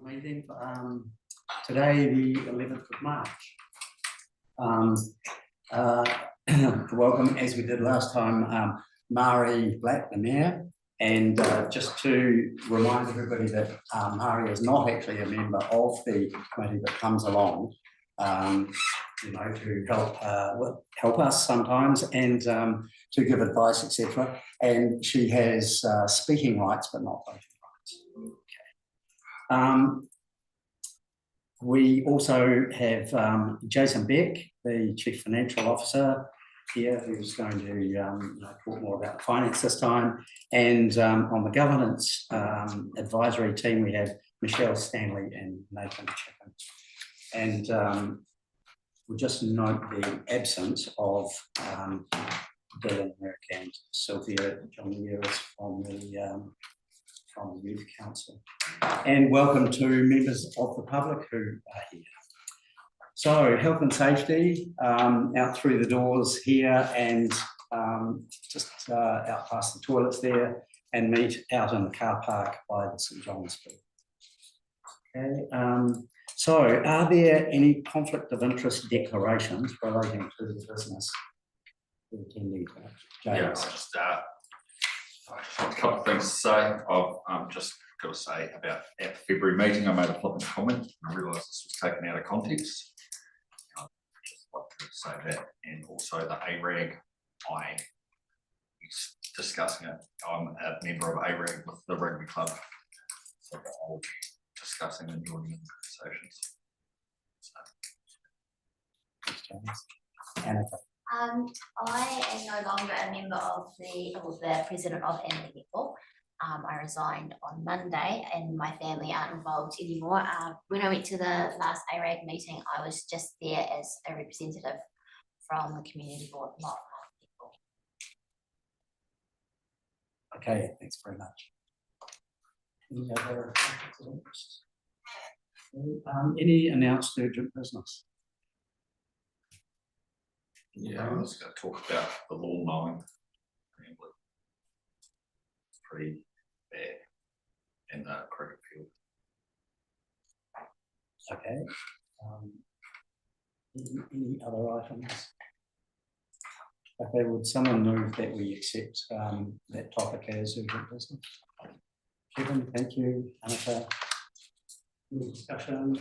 meeting. Today, the 11th of March. Welcome, as we did last time, Mari Black, the Mayor. And just to remind everybody that Mari is not actually a member of the committee, but comes along, to help us sometimes and to give advice, etc. And she has speaking rights, but not voting rights. Okay. We also have Jason Beck, the Chief Financial Officer here, who's going to talk more about finance this time. And on the governance advisory team, we have Michelle Stanley and Nathan Chippen. And we'll just note the absence of Dylan Merrick and Sylvia John Years from the Youth Council. And welcome to members of the public who are here. So, health and safety, out through the doors here and just out past the toilets there, and meet out in the car park by the St John's School. Okay. So, are there any conflict of interest declarations relating to the business? Yeah, a couple of things to say. I've just got to say about at the February meeting, I made a flippant comment. I realised this was taken out of context. I'd just like to say that, and also the ARAG, I was discussing it. I'm a member of ARAG with the rugby club, so I'll be discussing and joining in conversations. I am no longer a member of the president of Amity Netball. I resigned on Monday and my family aren't involved anymore. When I went to the last ARAG meeting, I was just there as a representative from the community board, not people. Okay, thanks very much. Any other any announced urgent business? Yeah, I was going to talk about the lawn mowing. It's pretty bad in the cricket field. Okay. Any other items? Okay, would someone move that we accept that topic as urgent business? Kevin, thank you. Annika, any discussion?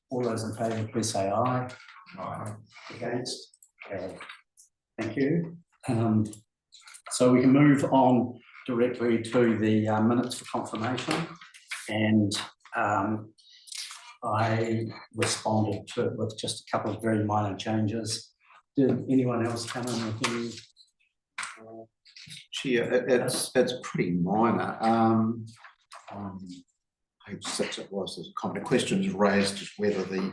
All those in favour, please say aye. Aye. Against? Okay. Thank you. So we can move on directly to the minutes for confirmation, and I responded to it with just a couple of very minor changes. Did anyone else come in with any? Chair, it's pretty minor. Page 6 it was, there's a couple of questions raised as whether the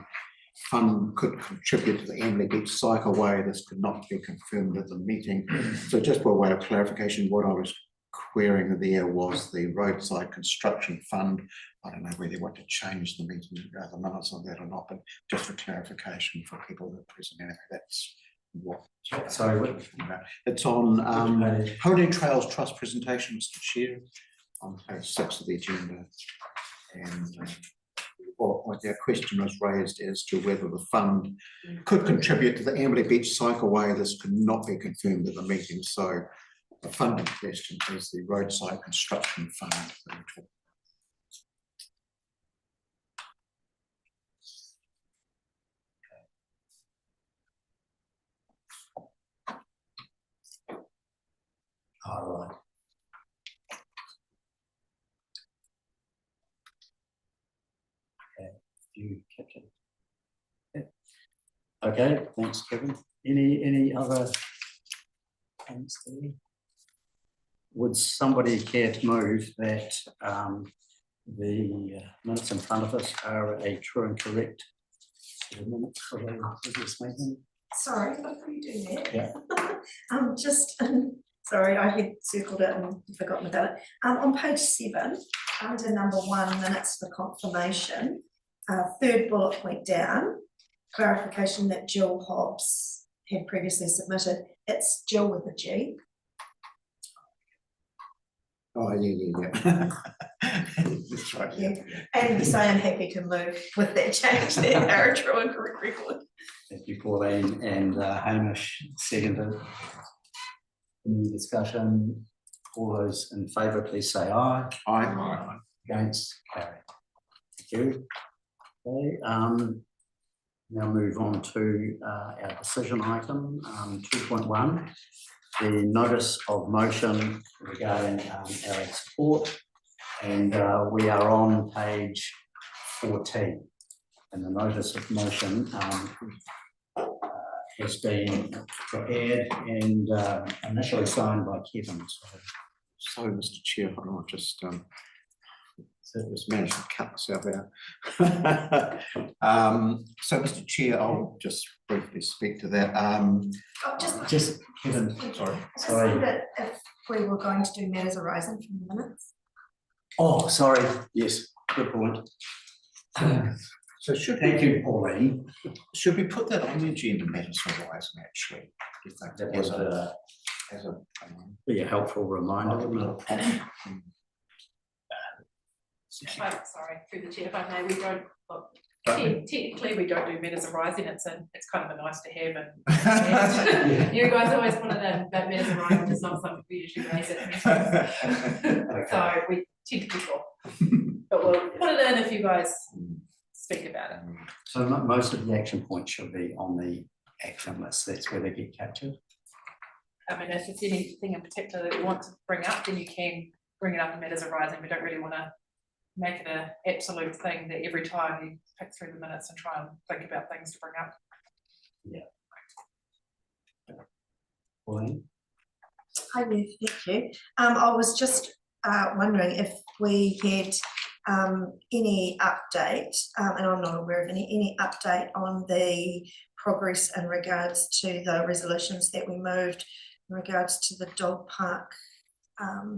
fund could contribute to the Emily Beach Cycleway. This could not be confirmed at the meeting. So just by way of clarification, what I was querying there was the roadside construction fund. I don't know whether you want to change the meeting, the minutes on that or not, but just for clarification for people that are present, anyway, that's what. Sorry, it's on Holy Trails Trust presentation, Mr. Chair, on page 6 of the agenda. And what their question was raised as to whether the fund could contribute to the Amberley Beach Cycleway. This could not be confirmed at the meeting. So the funding question is the roadside construction fund. All right. You catch it. Okay, thanks, Kevin. Any other things there? Would somebody care to move that the minutes in front of us are a true and correct minutes for the previous meeting? Sorry, before you do that, Yeah. Sorry, I had circled it and forgotten about it. On page 7, under number 1, minutes for confirmation, third bullet point down, clarification that Jill Hobbs had previously submitted. It's Jill with a G. Oh, yeah. That's right, yeah. And so I'm happy to move with that change there, our true and correct record. Thank you, Pauline, and Hamish seconded. Any discussion? All those in favour, please say aye. Aye. Against, carry. Thank you. Okay, now move on to our decision item, 2.1, the notice of motion regarding our support, and we are on page 14. And the notice of motion has been prepared and initially signed by Kevin. So, Mr. Chair, I'll just managed to cut myself out. So, Mr. Chair, I'll just briefly speak to that. Just Kevin, Sorry. I just wondered if we were going to do matters arising from the minutes. oh, sorry, yes, good point. So Thank you, Pauline. Should we put that on the agenda, matters arising, actually? Do you think That as would a be a helpful reminder. wouldn't it? Sorry, through the chair, if I may, we don't, look, technically, we don't do matters arising, it's kind of a nice to have, and you guys always put it in, but matters arising is not something we usually raise at meetings. So we tend to be off, but we'll put it in if you guys speak about it. So most of the action points should be on the action list. That's where they get captured. I mean, if there's anything in particular that you want to bring up, then you can bring it up in matters arising. We don't really want to make it an absolute thing that every time you pick through the minutes and try and think about things to bring up. Pauline? Hi there, thank you. I was just wondering if we had any update, and I'm not aware of any update on the progress in regards to the resolutions that we moved in regards to the dog park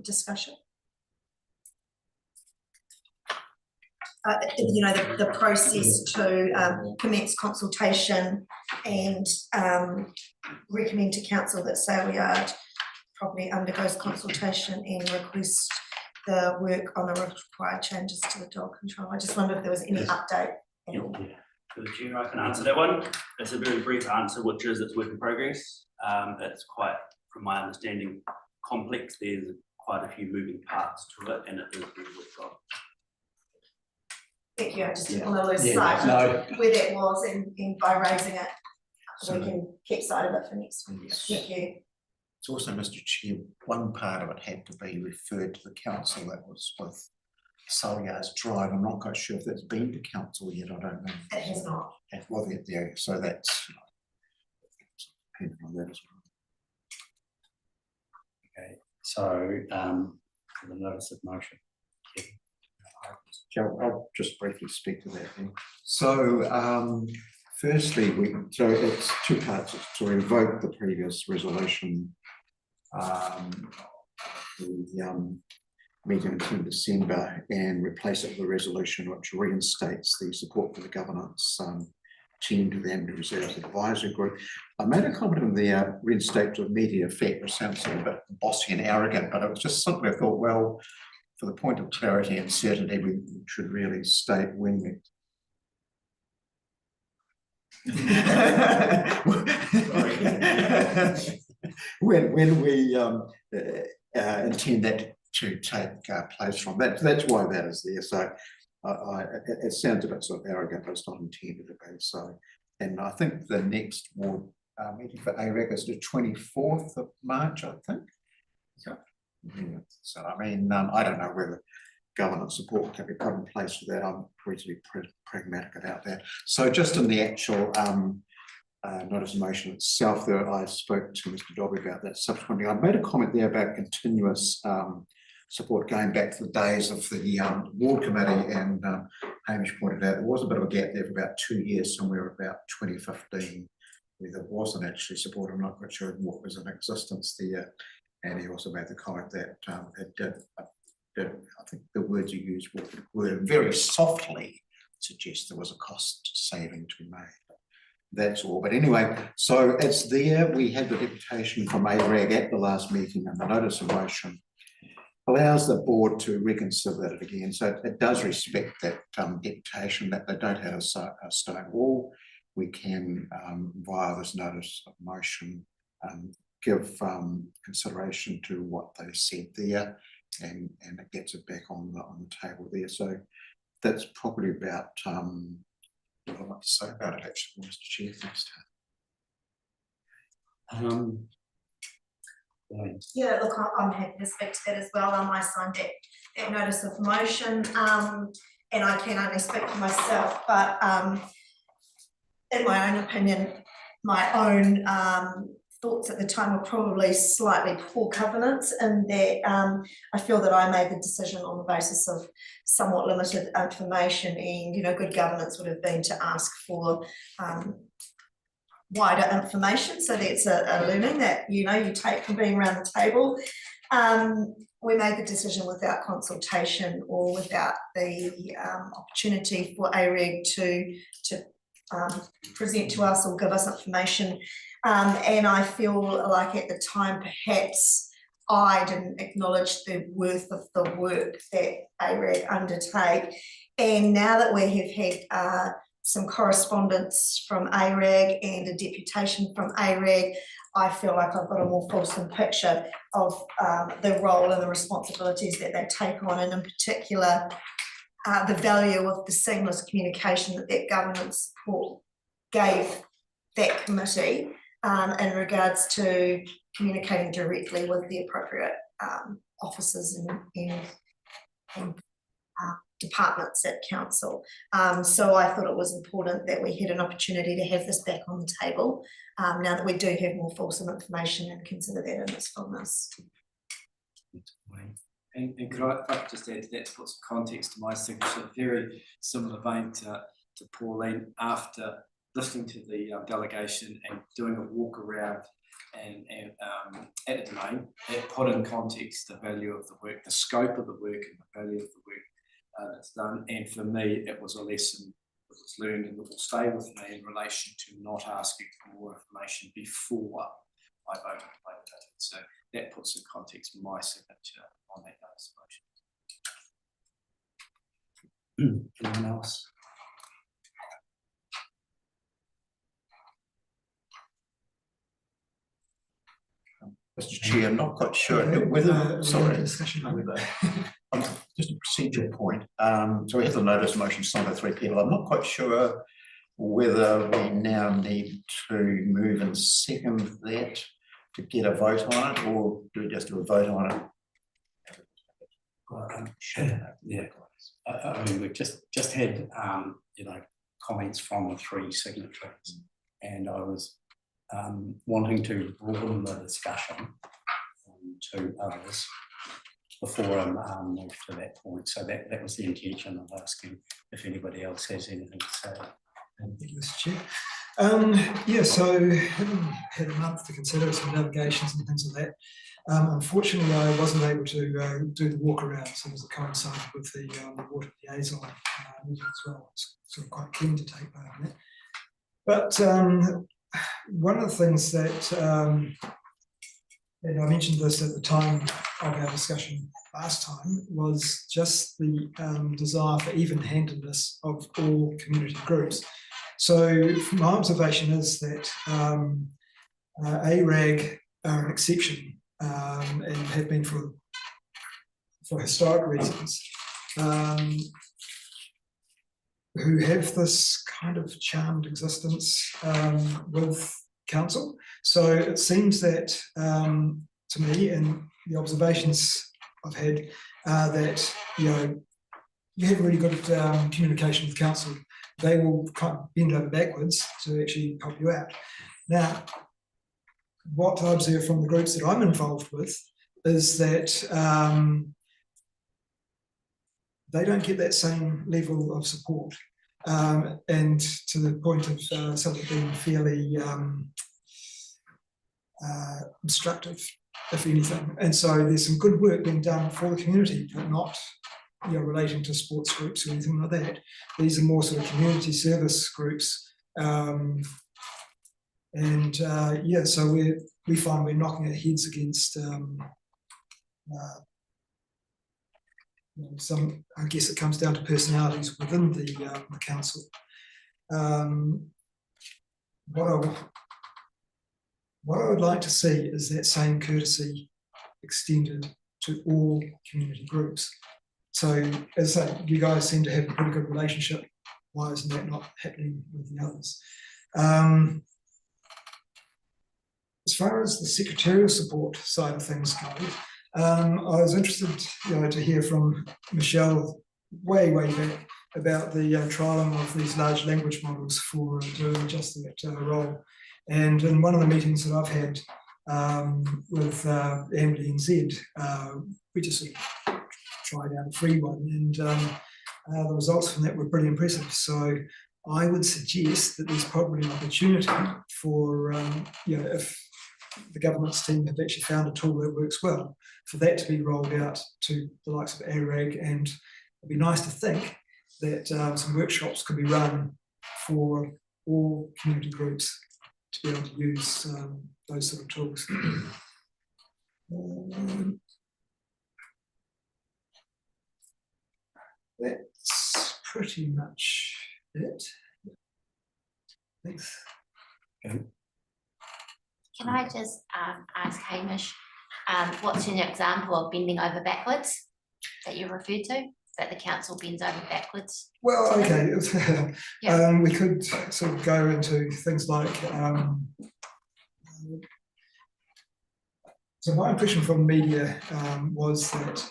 discussion. You know, the process to commence consultation and recommend to council that Sale Yard property undergoes consultation and request the work on the required changes to the dog control. I just wondered if there was any update. For the chair, I can answer that one. It's a very brief answer, which is it's work in progress. It's quite, from my understanding, complex. There's quite a few moving parts to it, and it is being worked on. Thank you. I just didn't want to lose Yeah, sight no. of where that was, and by raising it, we can keep sight of it for next week. Yes. Thank you. It's also, Mr. Chair, one part of it had to be referred to the council. That was with Salyards Drive. I'm not quite sure if that's been to council yet. I don't know. It has not. Well, there. So that's depending on that as well. Okay, so for the notice of motion. I'll just briefly speak to that then. So firstly, so it's two parts. It's to revoke the previous resolution, the meeting in December, and replace it with a resolution which reinstates the support for the governance team to the Amity Reserves Advisory Group. I made a comment in the reinstate to immediate effect, which sounds a bit bossy and arrogant, but it was just something I thought, well, for the point of clarity and certainty, we should really state when when we intend that to take place from. That's why that is there. So it sounds a bit sort of arrogant, but it's not intended to be so. And I think the next ward meeting for AREC is the 24th of March, I think. Yeah. So I mean, I don't know whether governance support can be put in place for that. I'm reasonably pragmatic about that. So just in the actual notice of motion itself, there I spoke to Mr. Dobby about that subsequently. I made a comment there about continuous support going back to the days of the ward committee, and Hamish pointed out there was a bit of a gap there for about 2 years, somewhere about 2015, where there wasn't actually support. I'm not quite sure what was in existence there. And he also made the comment that it did, I think the words you used were very softly suggest there was a cost saving to be made. That's all. But anyway, so it's there. We had the deputation from AREG at the last meeting, and the notice of motion allows the board to reconsider it again. So it does respect that deputation, that they don't have a stone wall. We can, via this notice of motion, give consideration to what they said there, and it gets it back on the table there. So that's probably about what I'd like to say about it, actually, Mr. Chair. Thanks. Yeah, look, I'm happy to speak to that as well. I signed that notice of motion, and I can only speak for myself, but in my own opinion, my own thoughts at the time were probably slightly poor governance, and that I feel that I made the decision on the basis of somewhat limited information, and good governance would have been to ask for wider information. So that's a learning that you take from being around the table. We made the decision without consultation or without the opportunity for AREG to present to us or give us information. And I feel like at the time, perhaps I didn't acknowledge the worth of the work that AREG undertake. And now that we have had some correspondence from AREG and a deputation from AREG, I feel like I've got a more fulsome picture of the role and the responsibilities that they take on, and in particular, the value of the seamless communication that governance support gave that committee in regards to communicating directly with the appropriate officers and departments at council. So I thought it was important that we had an opportunity to have this back on the table now that we do have more fulsome information and consider that in its fullness. And could if I could just add to that, to put some context to my signature, very similar vein to Pauline. After listening to the delegation and doing a walk around and at the Domain, it put in context the value of the work, the scope of the work, and the value of the work that's done. And for me, it was a lesson that was learned and that will stay with me in relation to not asking for more information before I vote in favour of it. So that puts in context my signature on that notice of motion. Anyone else? Mr. Chair, I'm not quite sure whether, sorry, just a procedure point. So we have the notice motion signed by 3 people. I'm not quite sure whether we now need to move and second that to get a vote on it, or do we just do a vote on it? Yeah, I mean, we've just had comments from the 3 signatories, and I was wanting to broaden the discussion to others before I moved to that point. So that was the intention of asking if anybody else has anything to say. Thank you, Mr. Chair. Yeah, so having had a month to consider some navigations and things like that, unfortunately I wasn't able to do the walk around as soon as it coincided with the water liaison meeting as well. I was sort of quite keen to take part in that. But one of the things that, and I mentioned this at the time of our discussion last time, was just the desire for even-handedness of all community groups. So my observation is that AREG are an exception and have been for historic reasons, who have this kind of charmed existence with council. So it seems that to me, and the observations I've had, that you have really good communication with council. They will kind of bend over backwards to actually help you out. Now, what I observe from the groups that I'm involved with is that they don't get that same level of support, and to the point of some of it being fairly obstructive, if anything. And so there's some good work being done for the community, but not relating to sports groups or anything like that. These are more sort of community service groups, and so we find we're knocking our heads against I guess it comes down to personalities within the council. What I would like to see is that same courtesy extended to all community groups. So, as I say, you guys seem to have a pretty good relationship. Why isn't that not happening with the others? As far as the secretarial support side of things go, I was interested, to hear from Michelle way back about the trialling of these large language models for doing just that role. And in one of the meetings that I've had with Emily and Zed, we just sort of tried out a free one, and the results from that were pretty impressive. So I would suggest that there's probably an opportunity for, if the government's team have actually found a tool that works well, for that to be rolled out to the likes of ARAG, and it'd be nice to think that some workshops could be run for all community groups to be able to use those sort of tools. That's pretty much it. Thanks. Can I just ask Hamish, what's an example of bending over backwards that you referred to, that the council bends over backwards? Well, okay, Yeah. we could sort of go into things like, so my impression from media was that,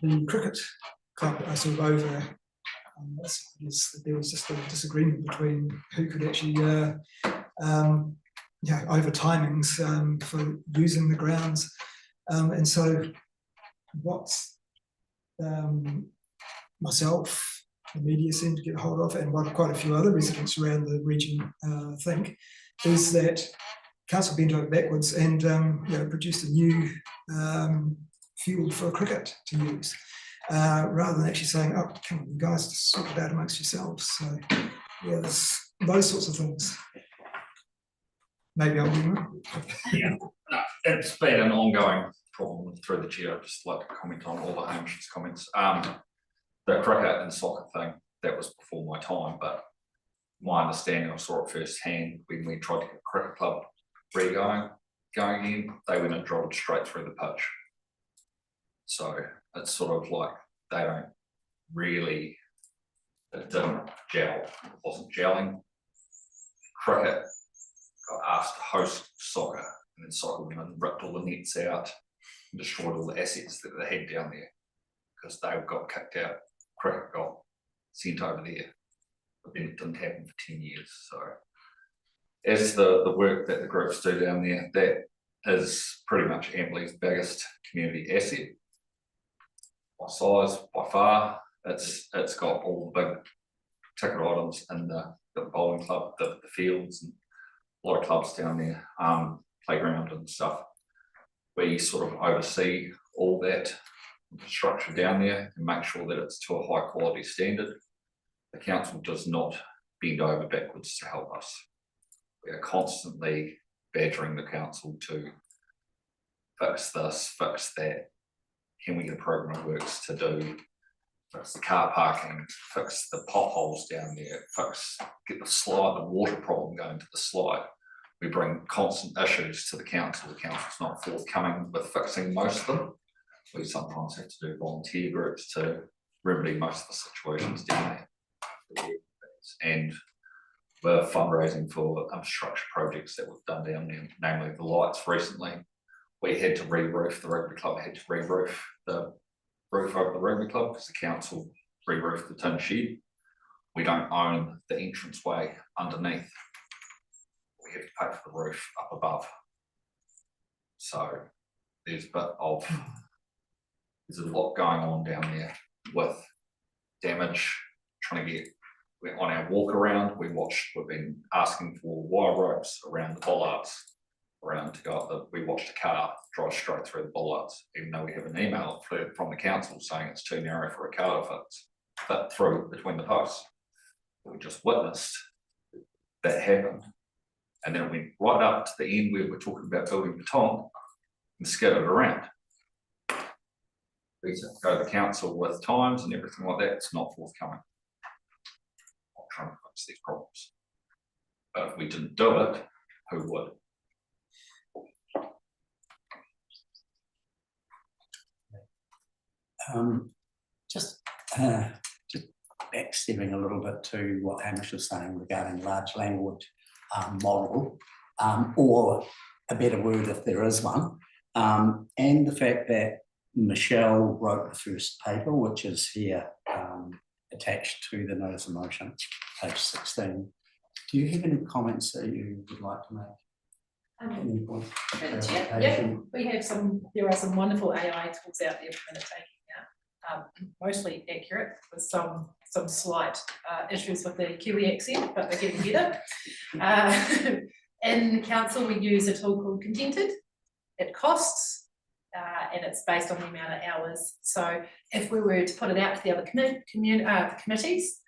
the cricket club are sort of over, there was just a disagreement between who could actually, over timings for using the grounds. And so what myself, the media seem to get a hold of, and what quite a few other residents around the region think, is that council bent over backwards and produced a new field for cricket to use, rather than actually saying, oh, come on, you guys, just sort it out amongst yourselves. So yeah, there's those sorts of things. Maybe I'll be wrong. Yeah, no, it's been an ongoing problem through the chair. I'd just like to comment on all the Hamish's comments. The cricket and soccer thing, that was before my time, but my understanding, I saw it firsthand when we tried to get a cricket club going again, they went and drilled straight through the pitch. So it's sort of like they don't really, it didn't gel, it wasn't gelling. Cricket got asked to host soccer, and then soccer went and ripped all the nets out and destroyed all the assets that they had down there because they got kicked out. Cricket got sent over there, but then it didn't happen for 10 years. So as the work that the groups do down there, that is pretty much Amberley's biggest community asset. By size, by far, it's got all the big ticket items in the bowling club, the fields, and a lot of clubs down there, playground and stuff. We sort of oversee all that infrastructure down there and make sure that it's to a high quality standard. The council does not bend over backwards to help us. We are constantly badgering the council to fix this, fix that. Can we get a program of works to do? Fix the car parking, fix the potholes down there, get the slide, the water problem going to the slide. We bring constant issues to the council. The council's not forthcoming with fixing most of them. We sometimes have to do volunteer groups to remedy most of the situations down there. And we're fundraising for infrastructure projects that we've done down there, namely the lights recently. We had to re-roof, the rugby club had to re-roof the roof over the rugby club because the council re-roofed the tin shed. We don't own the entranceway underneath. We have to pay for the roof up above. So there's a lot going on down there with damage, trying to get, we're on our walk around, we've been asking for wire ropes around the bollards, we watched a car drive straight through the bollards, even though we have an email from the council saying it's too narrow for a car to fit through between the posts. We just witnessed that happen. And then it went right up to the end where we're talking about building beton and skittered around. we go to council with times and everything like that, it's not forthcoming. Not trying to fix these problems. But if we didn't do it, who would? Just backstepping a little bit to what Hamish was saying regarding large language model, or a better word if there is one, and the fact that Michelle wrote the first paper, which is here attached to the notice of motion, page 16. Do you have any comments that you would like to make? Any points? Yeah, we have there are some wonderful AI tools out there for minute taking now. Mostly accurate with some slight issues with the Kiwi accent, but they're getting better. In council, we use a tool called Contented. It costs, and it's based on the amount of hours. So if we were to put it out to the other committees,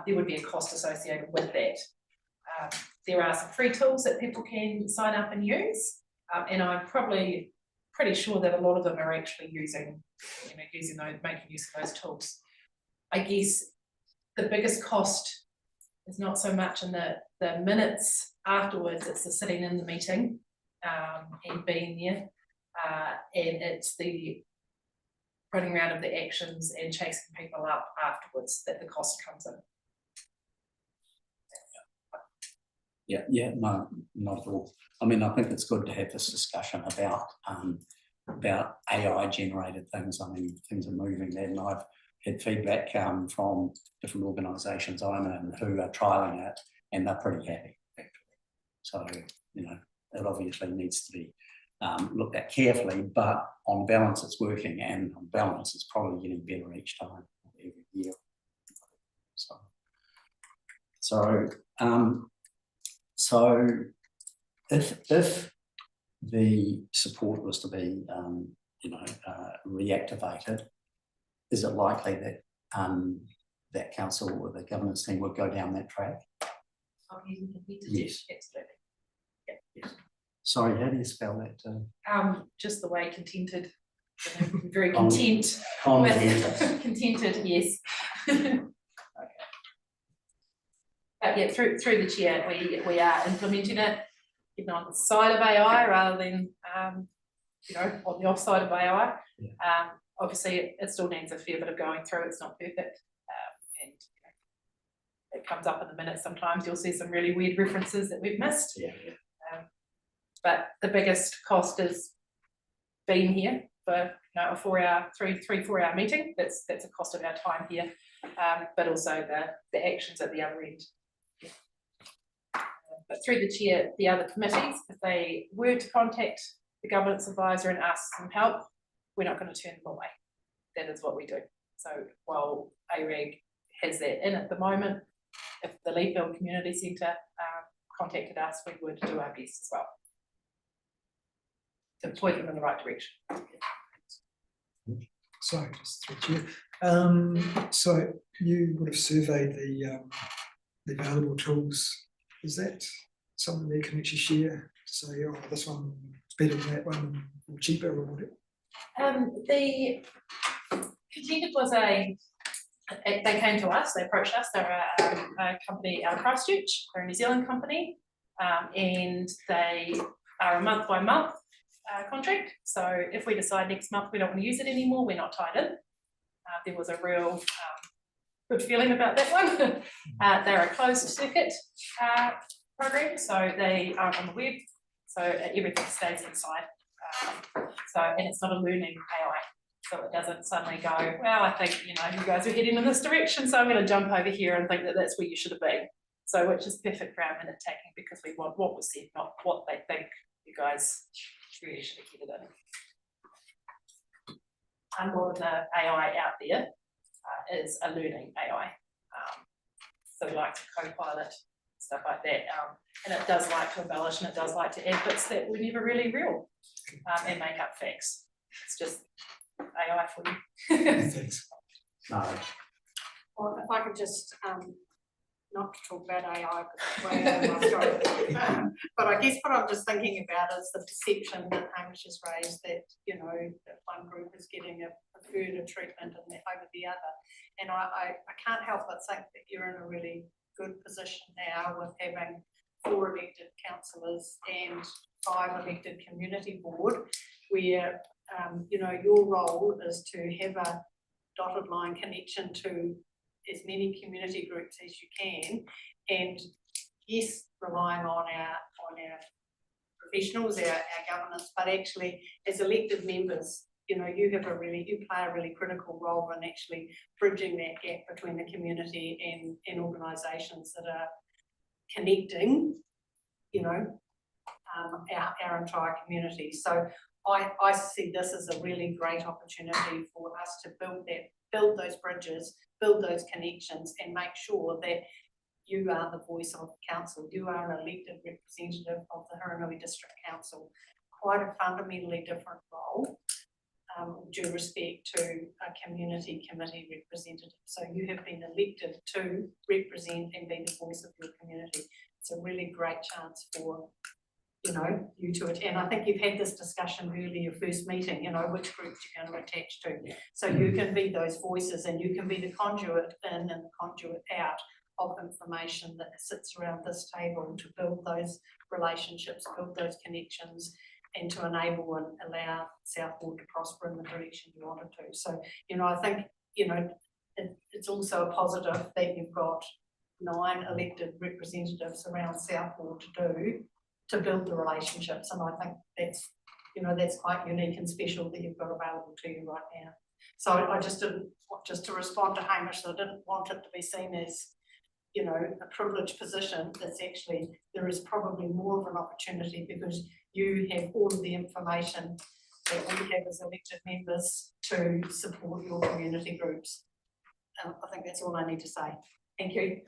there would be a cost associated with that. There are some free tools that people can sign up and use, and I'm probably pretty sure that a lot of them are actually using those, making use of those tools. I guess the biggest cost is not so much in the minutes afterwards, it's the sitting in the meeting and being there, and it's the running around of the actions and chasing people up afterwards that the cost comes in. Yeah, no, not at all. I mean, I think it's good to have this discussion about AI generated things. I mean, things are moving there, and I've had feedback from different organisations I'm in who are trialling it, and they're pretty happy, actually. So, you know, it obviously needs to be looked at carefully, but on balance it's working, and on balance it's probably getting better each time, every year. So if the support was to be reactivated, is it likely that that council or the governance team would go down that track? Yes, absolutely. Yes. Sorry, how do you spell that? Just the way Contented, very content. Contented, yes. But yeah, through the chair, we are implementing it, even on the side of AI rather than on the off side of AI. Yeah. Obviously, it still needs a fair bit of going through. It's not perfect, and it comes up in the minutes. Sometimes you'll see some really weird references that we've missed. Yeah. But the biggest cost is being here for a 4 hour meeting. That's a cost of our time here, but also the actions at the other end. But through the chair, the other committees, if they were to contact the governance advisor and ask some help, we're not going to turn them away. That is what we do. So while AREG has that in at the moment, if the Leadville Community Centre contacted us, we would do our best as well to point them in the right direction. Sorry, just through you. So you would have surveyed the available tools. Is that something they can actually share to say, oh, this one's better than that one, or cheaper, or whatever? The Contented was they came to us, they approached us. They're a company out of Christchurch. They're a New Zealand company, and they are a month by month contract. So if we decide next month we don't want to use it anymore, we're not tied in. There was a real good feeling about that one. They're a closed circuit program, so they aren't on the web, so everything stays inside. And it's not a learning AI, so it doesn't suddenly go, well, I think you guys are heading in this direction, so I'm going to jump over here and think that that's where you should have been. So which is perfect for our minute taking, because we want what was said, not what they think you guys really should have headed in. And more of the AI out there is a learning AI. So we like to co-pilot, stuff like that. And it does like to embellish, and it does like to add bits that were never really real and make up facts. It's just AI for you. Thanks. Well, if I could just, not to talk about AI, but I guess what I'm just thinking about is the perception that Hamish has raised that, that one group is getting a preferred a treatment over the other. And I can't help but think that you're in a really good position now with having 4 elected councillors and 5 elected community board, where your role is to have a dotted line connection to as many community groups as you can, and yes, relying on our professionals, our governance, but actually as elected members, you play a really critical role in actually bridging that gap between the community and organisations that are connecting, our entire community. So I see this as a really great opportunity for us to build those bridges, build those connections, and make sure that you are the voice of the council. You are an elected representative of the Hurunui District Council. Quite a fundamentally different role, due respect to a community committee representative. So you have been elected to represent and be the voice of your community. It's a really great chance for you to attend. I think you've had this discussion really your first meeting, which groups you're going to attach to. So you can be those voices, and you can be the conduit in and the conduit out of information that sits around this table to build those relationships, build those connections, and to enable and allow Southport to prosper in the direction you want it to. So, I think, it's also a positive that you've got 9 elected representatives around Southport to build the relationships. And I think that's quite unique and special that you've got available to you right now. So I just didn't, just to respond to Hamish, I didn't want it to be seen as, a privileged position. That's actually, there is probably more of an opportunity because you have all of the information that we have as elected members to support your community groups. I think that's all I need to say. Thank you.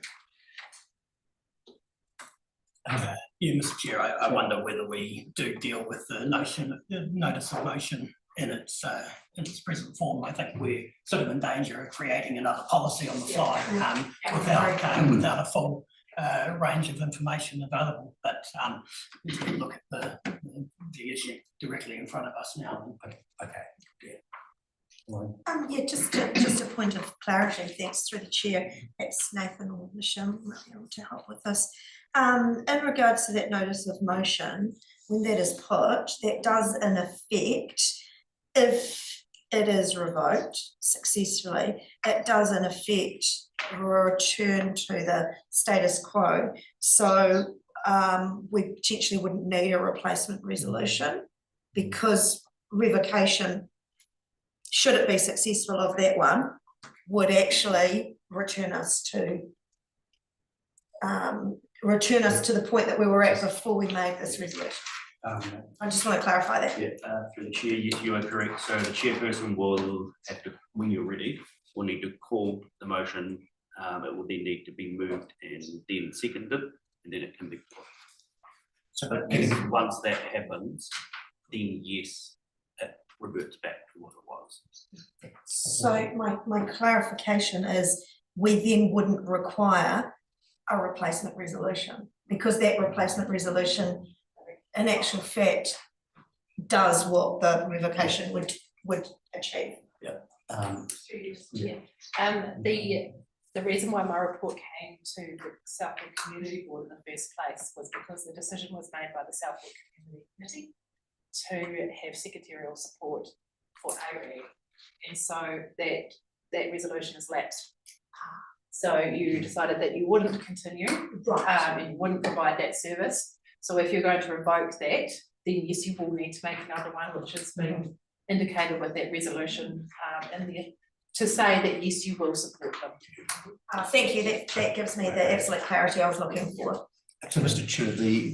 Yeah, Mr. Chair, I wonder whether we do deal with the notice of motion in its present form. I think we're sort of in danger of creating another policy on the fly without a full range of information available. But we can look at the issue directly in front of us now. Yeah, just a point of clarity, thanks through the chair. It's Nathan or Michelle might be able to help with this. In regards to that notice of motion, when that is put, that does in effect, if it is revoked successfully, it does in effect return to the status quo. So we potentially wouldn't need a replacement resolution because revocation, should it be successful of that one, would actually return us to the point that we were at before we made this resolution. I just want to clarify that. Yeah, through the chair, yes, you are correct. So the chairperson will have to, when you're ready, will need to call the motion. It will then need to be moved and then seconded, and then it can be put. So once that happens, then yes, it reverts back to what it was. So my clarification is we then wouldn't require a replacement resolution because that replacement resolution in actual fact does what the revocation would achieve. The reason why my report came to the Southport Community Board in the first place was because the decision was made by the Southport Community Committee to have secretarial support for ARE, and so that resolution has lapsed. So you decided that you wouldn't continue, and you wouldn't provide that service. So if you're going to revoke that, then yes, you will need to make another one, which has been indicated with that resolution in there, to say that yes, you will support them. Thank you. That gives me the absolute clarity I was looking for. So, Mr. Chair, the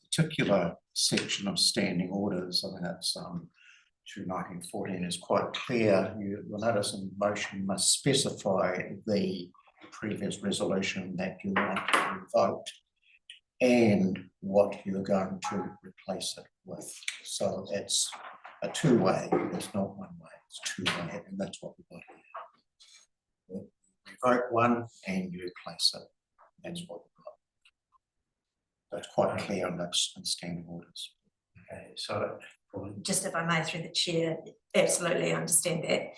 particular section of standing orders, I think that's through 1914, is quite clear. You'll notice in motion must specify the previous resolution that you want to revoke and what you're going to replace it with. So it's a two-way, it's not one way, it's two-way, and that's what we've got here. You revoke one and you replace it. That's what we've got. That's quite clear on those standing orders. Okay, so just if I may, through the chair, absolutely understand that.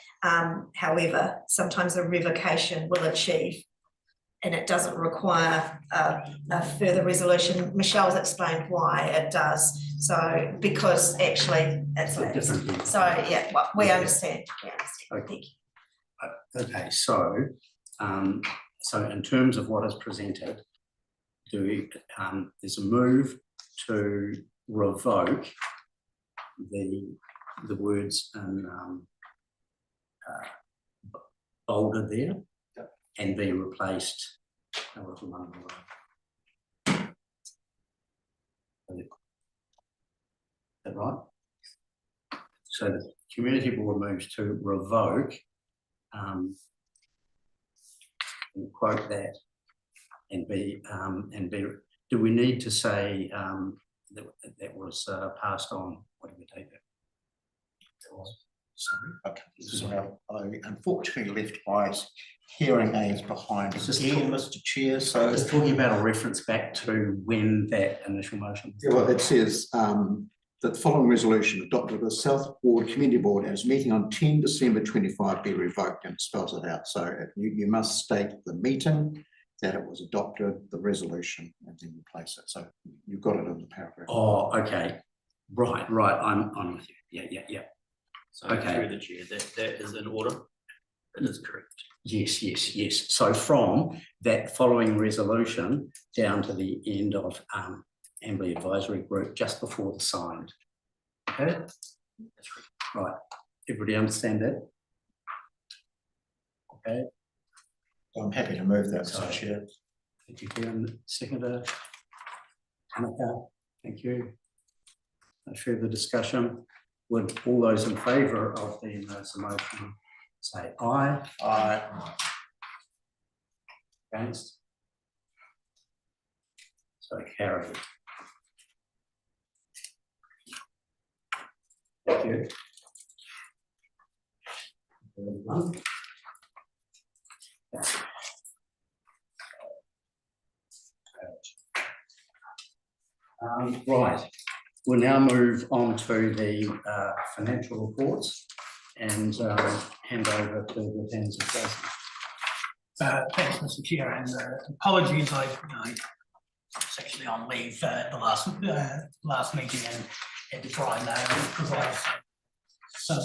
However, sometimes a revocation will achieve, and it doesn't require a further resolution. Michelle's explained why it does. So, because actually it's lapsed. So, yeah, well, we understand. Thank you. Okay, so, so in terms of what is presented, there's a move to revoke the words in bolded there and be replaced. Is that right? So the community board moves to revoke, and quote that, and be, do we need to say that was passed on? What do we take it? Sorry, okay. So I unfortunately left my hearing aids behind again, Mr. Chair. So just talking about a reference back to when that initial motion. Yeah, well, it says that the following resolution adopted by the South Ward Community Board as meeting on 10 December 25 be revoked, and it spells it out. So you must state the meeting that it was adopted, the resolution, and then replace it. So you've got it in the paragraph. Oh, okay. Right. I'm with you. Yeah. So okay. Through the chair, that is in order. That is correct. Yes. So from that following resolution down to the end of Ambly Advisory Group, just before the signed. Okay. That's right. Everybody understand that? Okay. I'm happy to move that, Mr. Chair. Thank you, Kieran. Seconder. Tanaka. Thank you. No further discussion. Would all those in favour of the motion say aye? Aye. Against? So carried. Thank you. Right, we'll now move on to the financial reports and hand over to the hands of Jason. Thanks, Mr. Chair, and apologies, I was actually on leave the last meeting and had to try and provide some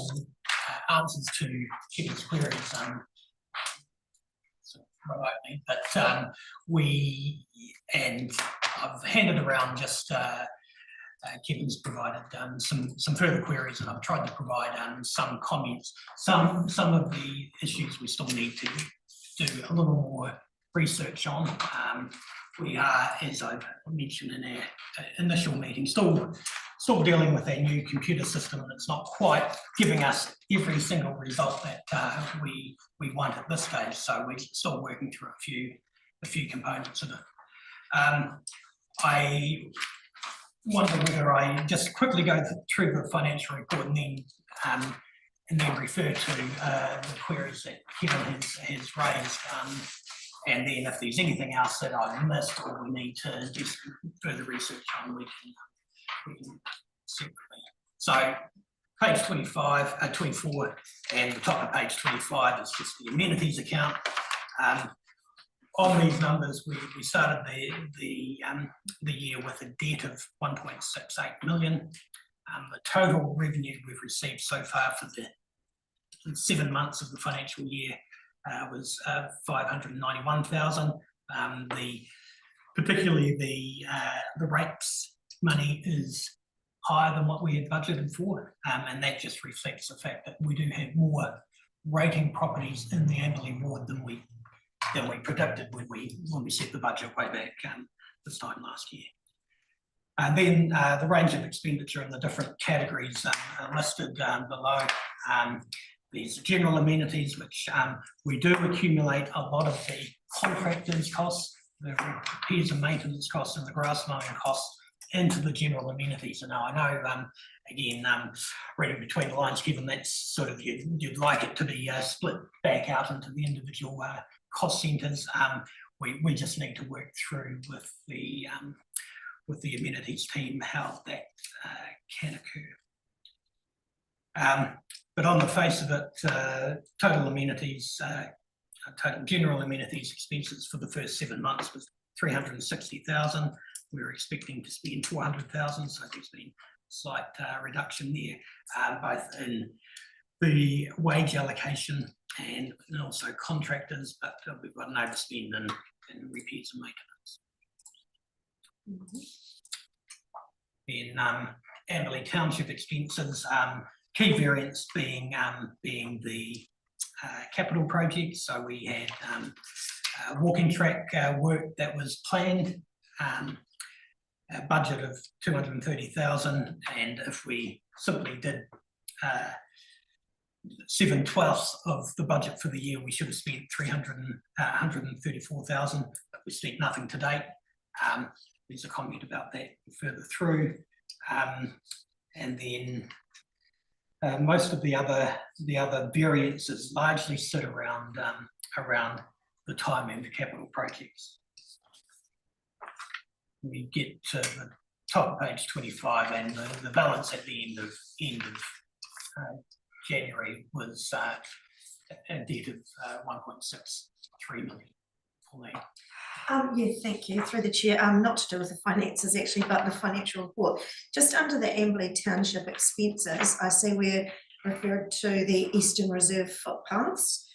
answers to Kitty's queries remotely, but I've handed around just Kevin's provided some further queries, and I've tried to provide some comments. Some of the issues we still need to do a little more research on. We are, as I've mentioned in our initial meeting, still dealing with our new computer system, and it's not quite giving us every single result that we want at this stage. So we're still working through a few components of it. I wonder whether I just quickly go through the financial report and then refer to the queries that Kevin has raised. And then if there's anything else that I've missed or we need to do some further research on, we can separately. So page 24 and the top of page 25 is just the amenities account. On these numbers, we started the year with a debt of 1.68 million. The total revenue we've received so far for the 7 months of the financial year was 591,000. Particularly the rates money is higher than what we had budgeted for, and that just reflects the fact that we do have more rating properties in the Amberley ward than we predicted when we set the budget way back this time last year. And then the range of expenditure in the different categories are listed below. There's general amenities, which we do accumulate a lot of the contractors' costs, the repairs and maintenance costs, and the grass mowing costs into the general amenities. And now I know, again, reading between the lines, given that's sort of you'd like it to be split back out into the individual cost centres. We just need to work through with the amenities team how that can occur. But on the face of it, total amenities, total general amenities expenses for the first 7 months was 360,000. We were expecting to spend 400,000, so there's been a slight reduction there, both in the wage allocation and also contractors, but we've got an overspend in repairs and maintenance. In Amberley Township expenses, key variance being the capital project. So we had walking track work that was planned, a budget of 230,000, and if we simply did 7/12 of the budget for the year, we should have spent 134,000, but we spent nothing to date. There's a comment about that further through, and then most of the other variances largely sit around the timing of capital projects. We get to the top of page 25, and the balance at the end of January was a debt of 1.63 million for me. Yeah, thank you. Through the chair, not to do with the finances actually, but the financial report. Just under the Amberley Township expenses, I see we're referred to the Eastern Reserve footpaths.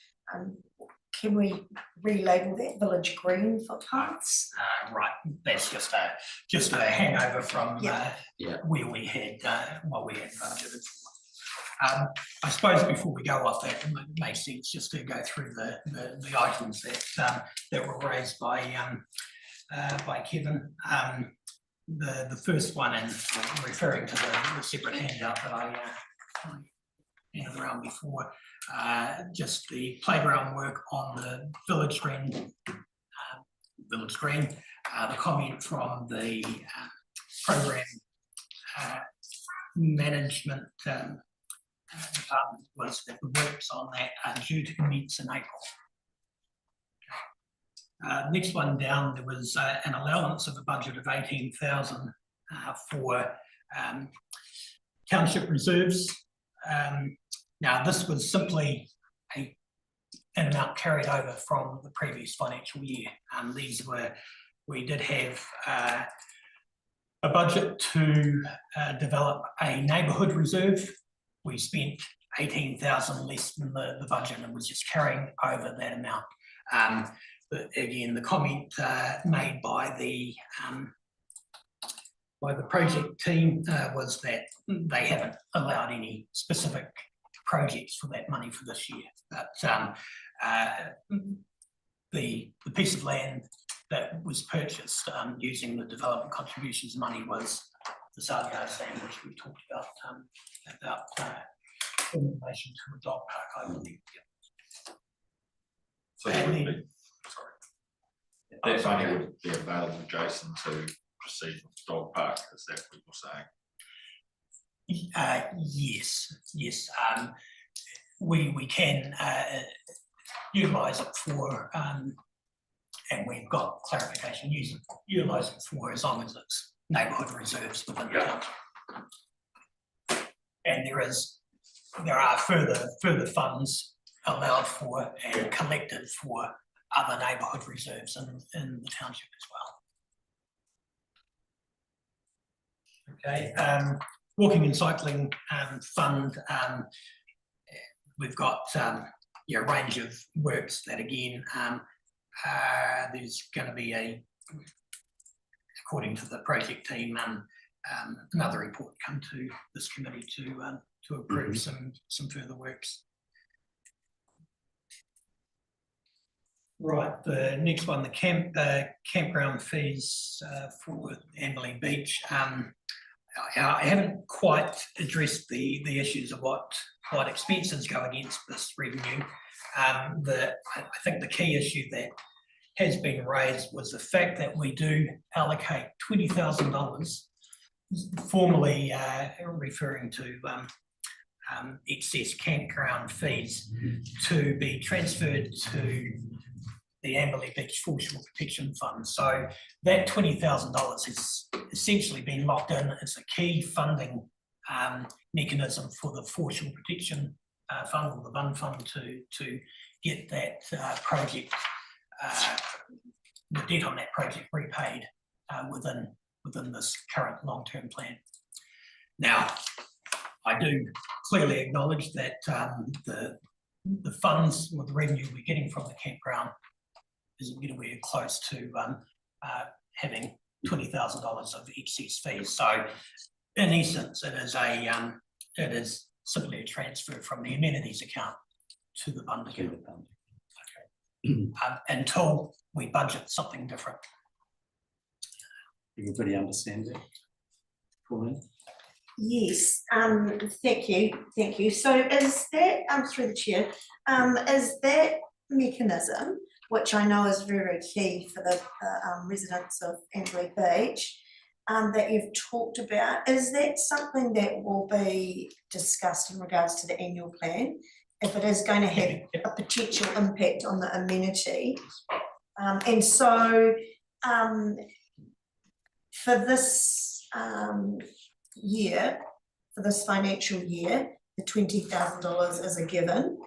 Can we relabel that Village Green footpaths? Right, that's just a hangover from Yeah. where we had what we had budgeted for. I suppose before we go off that, it makes sense just to go through the items that were raised by Kevin. The first one, and referring to the separate handout that I handed around before, just the playground work on the Village Green. The comment from the program management department was that the works on that are due to commence in April. Next one down, there was an allowance of a budget of 18,000 for township reserves. Now, this was simply an amount carried over from the previous financial year. We did have a budget to develop a neighbourhood reserve. We spent 18,000 less than the budget, and was just carrying over that amount. But again, the comment made by the project team was that they haven't allowed any specific projects for that money for this year. But the piece of land that was purchased using the development contributions money was the Sargard stand, which we talked about in relation to a dog park, I believe. So that would be, that money would be available, Jason, to proceed with the dog park, is that what you're saying? Yes. We can utilise it for, and we've got clarification, utilise it for as long as it's neighbourhood reserves within the town. And there are further funds allowed for and collected for other neighbourhood reserves in the township as well. Okay, walking and cycling fund, we've got a range of works that again, there's going to be according to the project team, another report come to this committee to approve some further works. Right, the next one, the campground fees for Amberley Beach. I haven't quite addressed the issues of what expenses go against this revenue. I think the key issue that has been raised was the fact that we do allocate $20,000, formally referring to excess campground fees, to be transferred to the Amberley Beach Foreshore Protection Fund. So that $20,000 has essentially been locked in. It's a key funding mechanism for the foreshore protection fund or the bund fund to get that project, the debt on that project repaid within this current long-term plan. Now, I do clearly acknowledge that the funds or the revenue we're getting from the campground isn't anywhere close to having $20,000 of excess fees. So in essence, it is simply a transfer from the amenities account to the bund account. Until we budget something different. Everybody understand that? Pauline? Yes, thank you. So is that, through the chair, is that mechanism, which I know is very key for the residents of Amberley Beach, that you've talked about, is that something that will be discussed in regards to the annual plan? If it is going to have a potential impact on the amenity. And so for this year, for this financial year, the $20,000 is a given.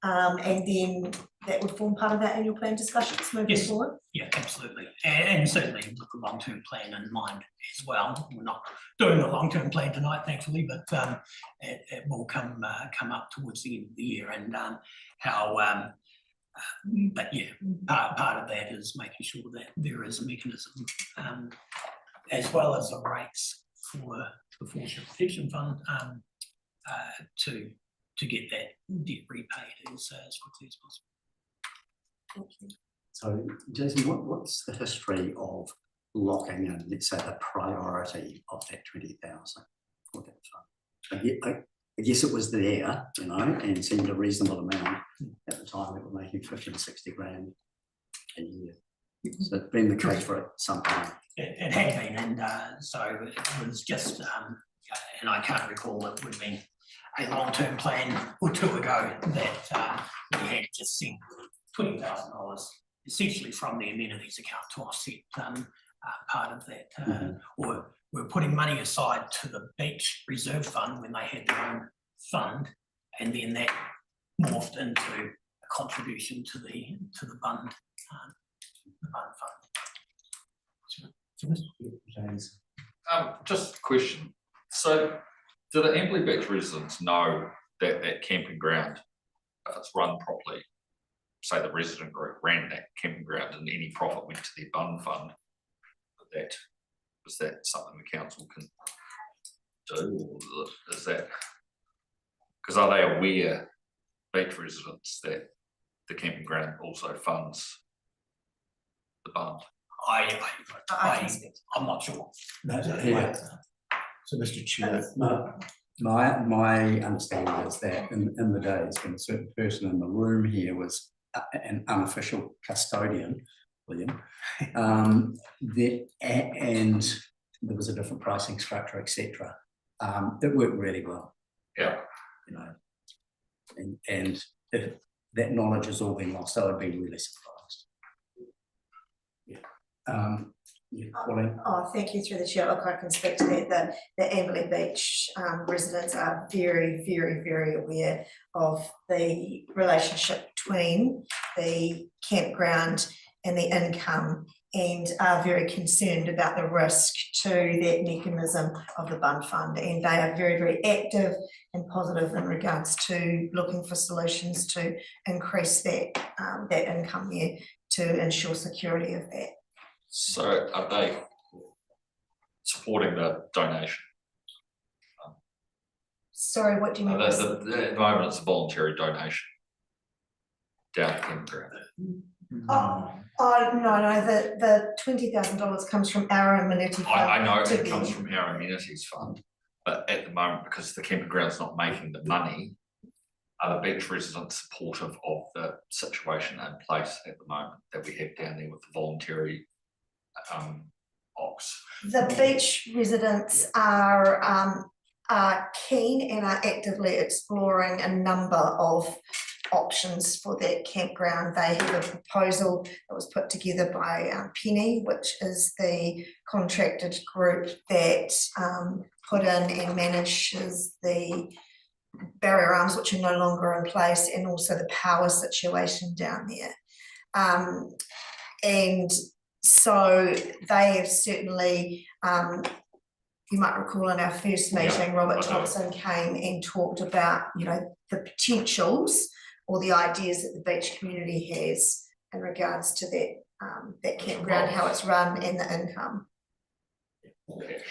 And then that would form part of our annual plan discussions moving forward? Yeah, absolutely. And certainly with the long-term plan in mind as well. We're not doing the long-term plan tonight, thankfully, but it will come up towards the end of the year, and how, but yeah, part of that is making sure that there is a mechanism, as well as the rates for the Foreshore Protection Fund, to get that debt repaid as quickly as possible. Thank you. So, Jason, what's the history of locking in, let's say, the priority of that 20,000 for that fund? I guess it was there, you know, and seemed a reasonable amount at the time. They were making 50 to 60 grand a year. So it's been the case for some time. It had been, and so it was just, and I can't recall, it would have been a long-term plan or two ago that we had just sent $20,000 essentially from the amenities account to offset part of that, or we're putting money aside to the beach reserve fund when they had their own fund, and then that morphed into a contribution to the bund fund. Just a question. So, do the Amberley Beach residents know that that camping ground, if it's run properly, say the resident group ran that camping ground and any profit went to their bund fund, is that something the council can do, or is that, because are they aware, beach residents, that the camping ground also funds the bund? I'm not sure. So, Mr. Chair. My understanding is that in the days when a certain person in the room here was an unofficial custodian, William, and there was a different pricing structure, etc. It worked really well. Yeah. You know, and if that knowledge has all been lost, I would be really surprised. Yeah. Pauline? Oh, thank you, through the chair. Look, I can speak to that. The Amberley Beach residents are very, very, very aware of the relationship between the campground and the income, and are very concerned about the risk to that mechanism of the bund fund, and they are very, very active and positive in regards to looking for solutions to increase that that income there to ensure security of that. So are they supporting the donation? Sorry, what do you mean? The environment is a voluntary donation down at campground. No, the $20,000 comes from our amenity fund. I know it comes from our amenities fund, but at the moment, because the camping ground's not making the money, are the beach residents supportive of the situation in place at the moment that we have down there with the voluntary ox? The beach residents are keen and are actively exploring a number of options for that campground. They have a proposal that was put together by Penny, which is the contracted group that put in and manages the barrier arms which are no longer in place, and also the power situation down there. And so they have certainly, you might recall in our first meeting, Robert Thompson came and talked about, you know, the potentials or the ideas that the beach community has in regards to that, that campground, how it's run, and the income. Okay.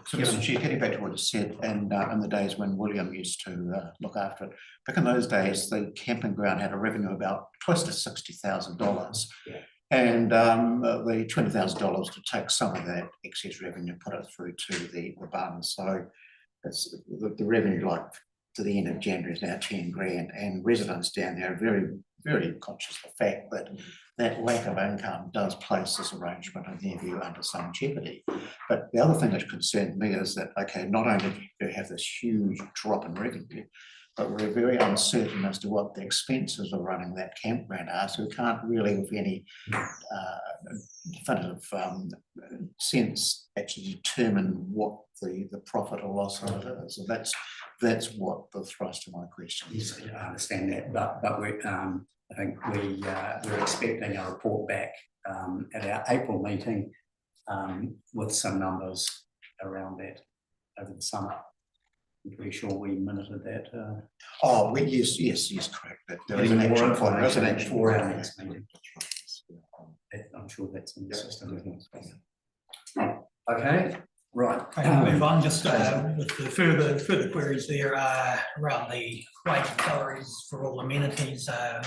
So, Mr. Chair, getting back to what you said, and in the days when William used to look after it, back in those days, the camping ground had a revenue about close to $60,000. Yeah. And the $20,000 to take some of that excess revenue, put it through to the bund. So it's the revenue, like to the end of January, is now 10 grand, and residents down there are very, very conscious of the fact that that lack of income does place this arrangement in their view under some jeopardy. But the other thing that concerns me is that, okay, not only do you have this huge drop in revenue, but we're very uncertain as to what the expenses of running that campground are, so we can't really, with any definitive sense, actually determine what the profit or loss of it is. So that's what the thrust of my question is. Yes, I understand that, but we, I think we're expecting a report back at our April meeting with some numbers around that over the summer. I'm pretty sure we minuted that. Oh, yes, correct. That there is an action for residential. For our next meeting. I'm sure that's in the system. Okay, right. Okay, move on, just with the further queries there around the wage and salaries for all amenities. The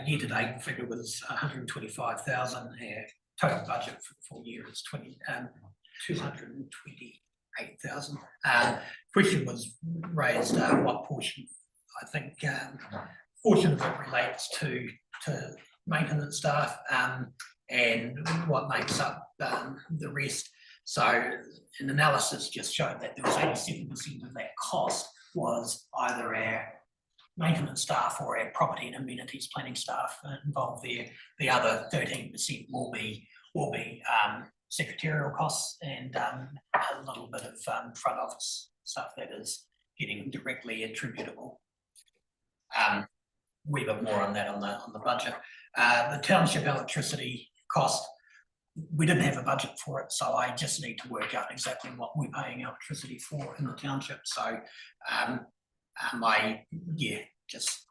year-to-date figure was 125,000. Total budget for the full year is 228,000. Question was raised, what portion? I think portion of it relates to maintenance staff, and what makes up the rest. So an analysis just showed that there was 87% of that cost was either our maintenance staff or our property and amenities planning staff involved there. The other 13% will be secretarial costs and a little bit of front office stuff that is getting directly attributable. We have more on that on the budget. The township electricity cost, we didn't have a budget for it, so I just need to work out exactly what we're paying electricity for in the township. So I just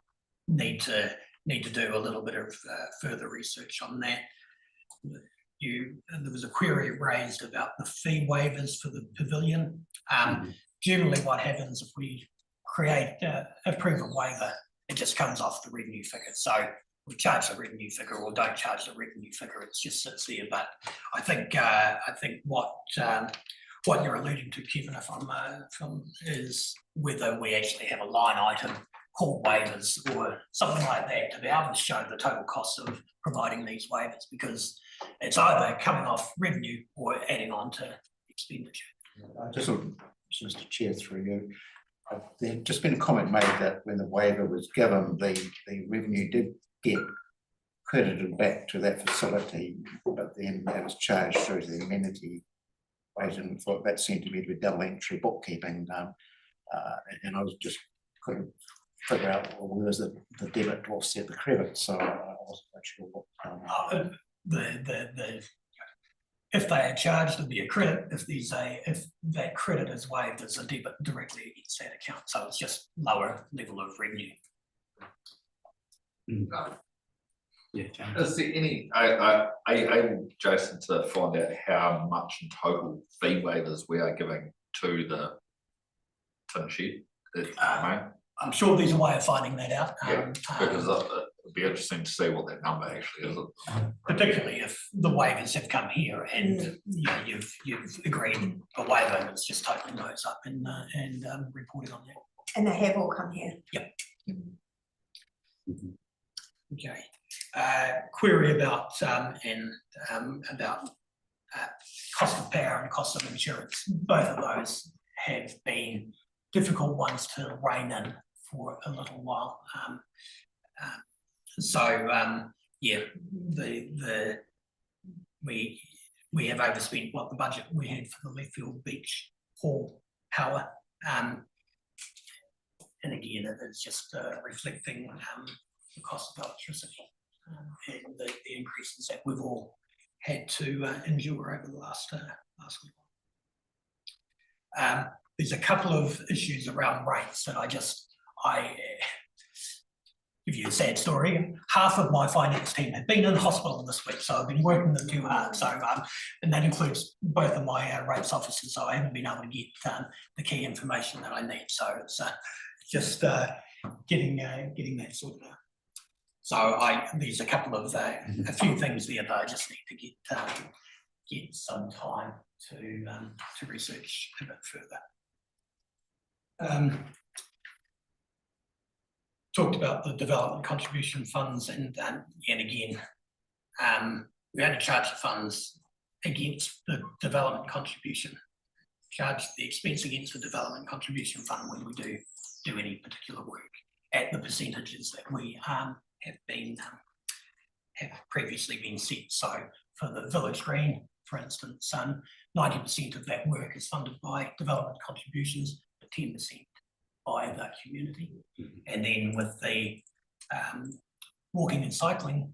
need to do a little bit of further research on that. There was a query raised about the fee waivers for the pavilion. Generally what happens if we approve a waiver, it just comes off the revenue figure. So we charge the revenue figure or don't charge the revenue figure, it just sits there. But I think what you're alluding to, Kevin, if I'm is whether we actually have a line item called waivers or something like that to be able to show the total cost of providing these waivers, because it's either coming off revenue or adding on to expenditure. Just Mr. Chair, through you, there's just been a comment made that when the waiver was given, the revenue did get credited back to that facility, but then that was charged through the amenity rate, and thought that seemed to me to be double entry bookkeeping, and I was just couldn't figure out where was the debit to offset the credit, so I wasn't quite sure what. If they are charged, there'll be a credit. If that credit is waived, there's a debit directly against that account. So it's just lower level of revenue. Yeah, James. Is there any, are you able, Jason, to find out how much in total fee waivers we are giving to the tin shed? I'm sure there's a way of finding that out. Yeah, because it'd be interesting to see what that number actually is. Particularly if the waivers have come here and you've agreed a waiver, and it's just totaling those up and reporting on that. And they have all come here. Yep. Okay. Query about cost of power and cost of insurance. Both of those have been difficult ones to rein in for a little while. we have overspent what the budget we had for the Leftfield Beach Hall power. And again, it is just reflecting the cost of electricity and the increases that we've all had to endure over the last week. There's a couple of issues around rates that I give you a sad story. Half of my finance team have been in hospital this week, so I've been working them too hard. So, and that includes both of my rates officers. So I haven't been able to get the key information that I need. So it's just getting that sorted out. So there's a couple of a few things there that I just need to get some time to research a bit further. Talked about the development contribution funds, and again, we only charge the funds against the development contribution, charge the expense against the development contribution fund when we do any particular work at the percentages that we have previously been set. So for the Village Green, for instance, 90% of that work is funded by development contributions, but 10% by the community. And then with the walking and cycling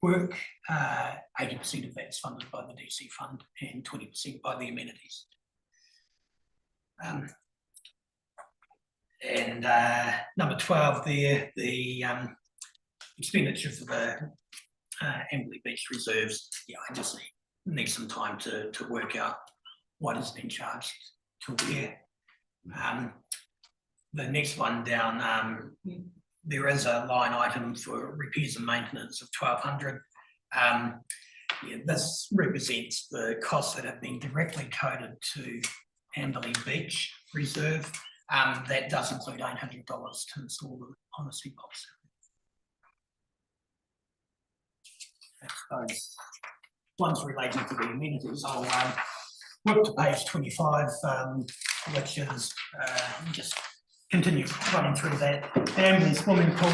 work, 80% of that's funded by the DC fund and 20% by the amenities. And number 12 there, the expenditure for the Amberley Beach reserves. Yeah, I just need some time to work out what has been charged to where. The next one down, there is a line item for repairs and maintenance of 1,200. Yeah, this represents the costs that have been directly coded to Amberley Beach Reserve. That does include $800 to install the honesty box. Those ones relating to the amenities, I'll work to page 25, which is just continue running through that. Amberley swimming pool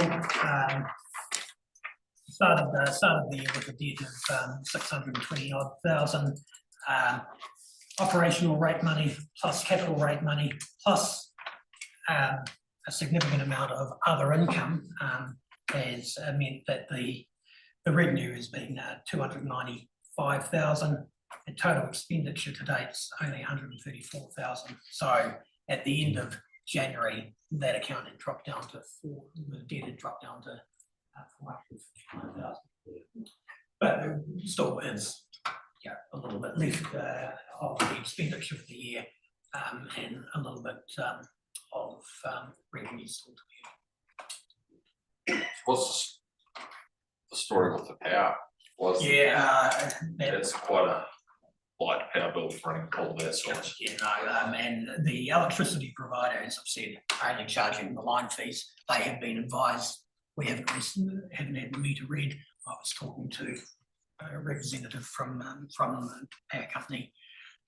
started the year with a debt of 620,000 odd. Operational rate money plus capital rate money plus a significant amount of other income has meant that the revenue has been 295,000. The total expenditure to date is only 134,000. So at the end of January, that account had dropped down to the debt had dropped down to 459,000. But there still is a little bit left of the expenditure for the year and a little bit of revenue still to be. What's the story with the power? It's quite a light power bill running all that sort of. And the electricity provider, as I've said, are only charging the line fees. They have been advised. We haven't had the meter read. I was talking to a representative from the power company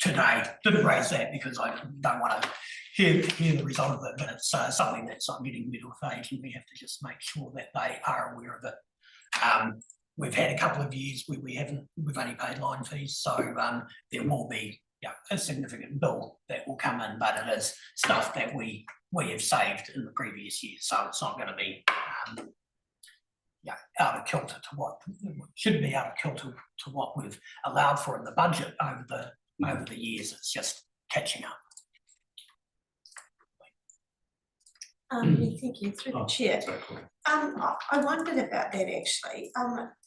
today. Didn't raise that because I don't want to hear the result of it, but it's something that's getting middle of age, and we have to just make sure that they are aware of it. We've had a couple of years where we've only paid line fees, so there will be a significant bill that will come in, but it is stuff that we have saved in the previous year, so it's not going to be out of kilter to what should be out of kilter to what we've allowed for in the budget over the years. It's just catching up. Thank you, through the chair. I wondered about that actually,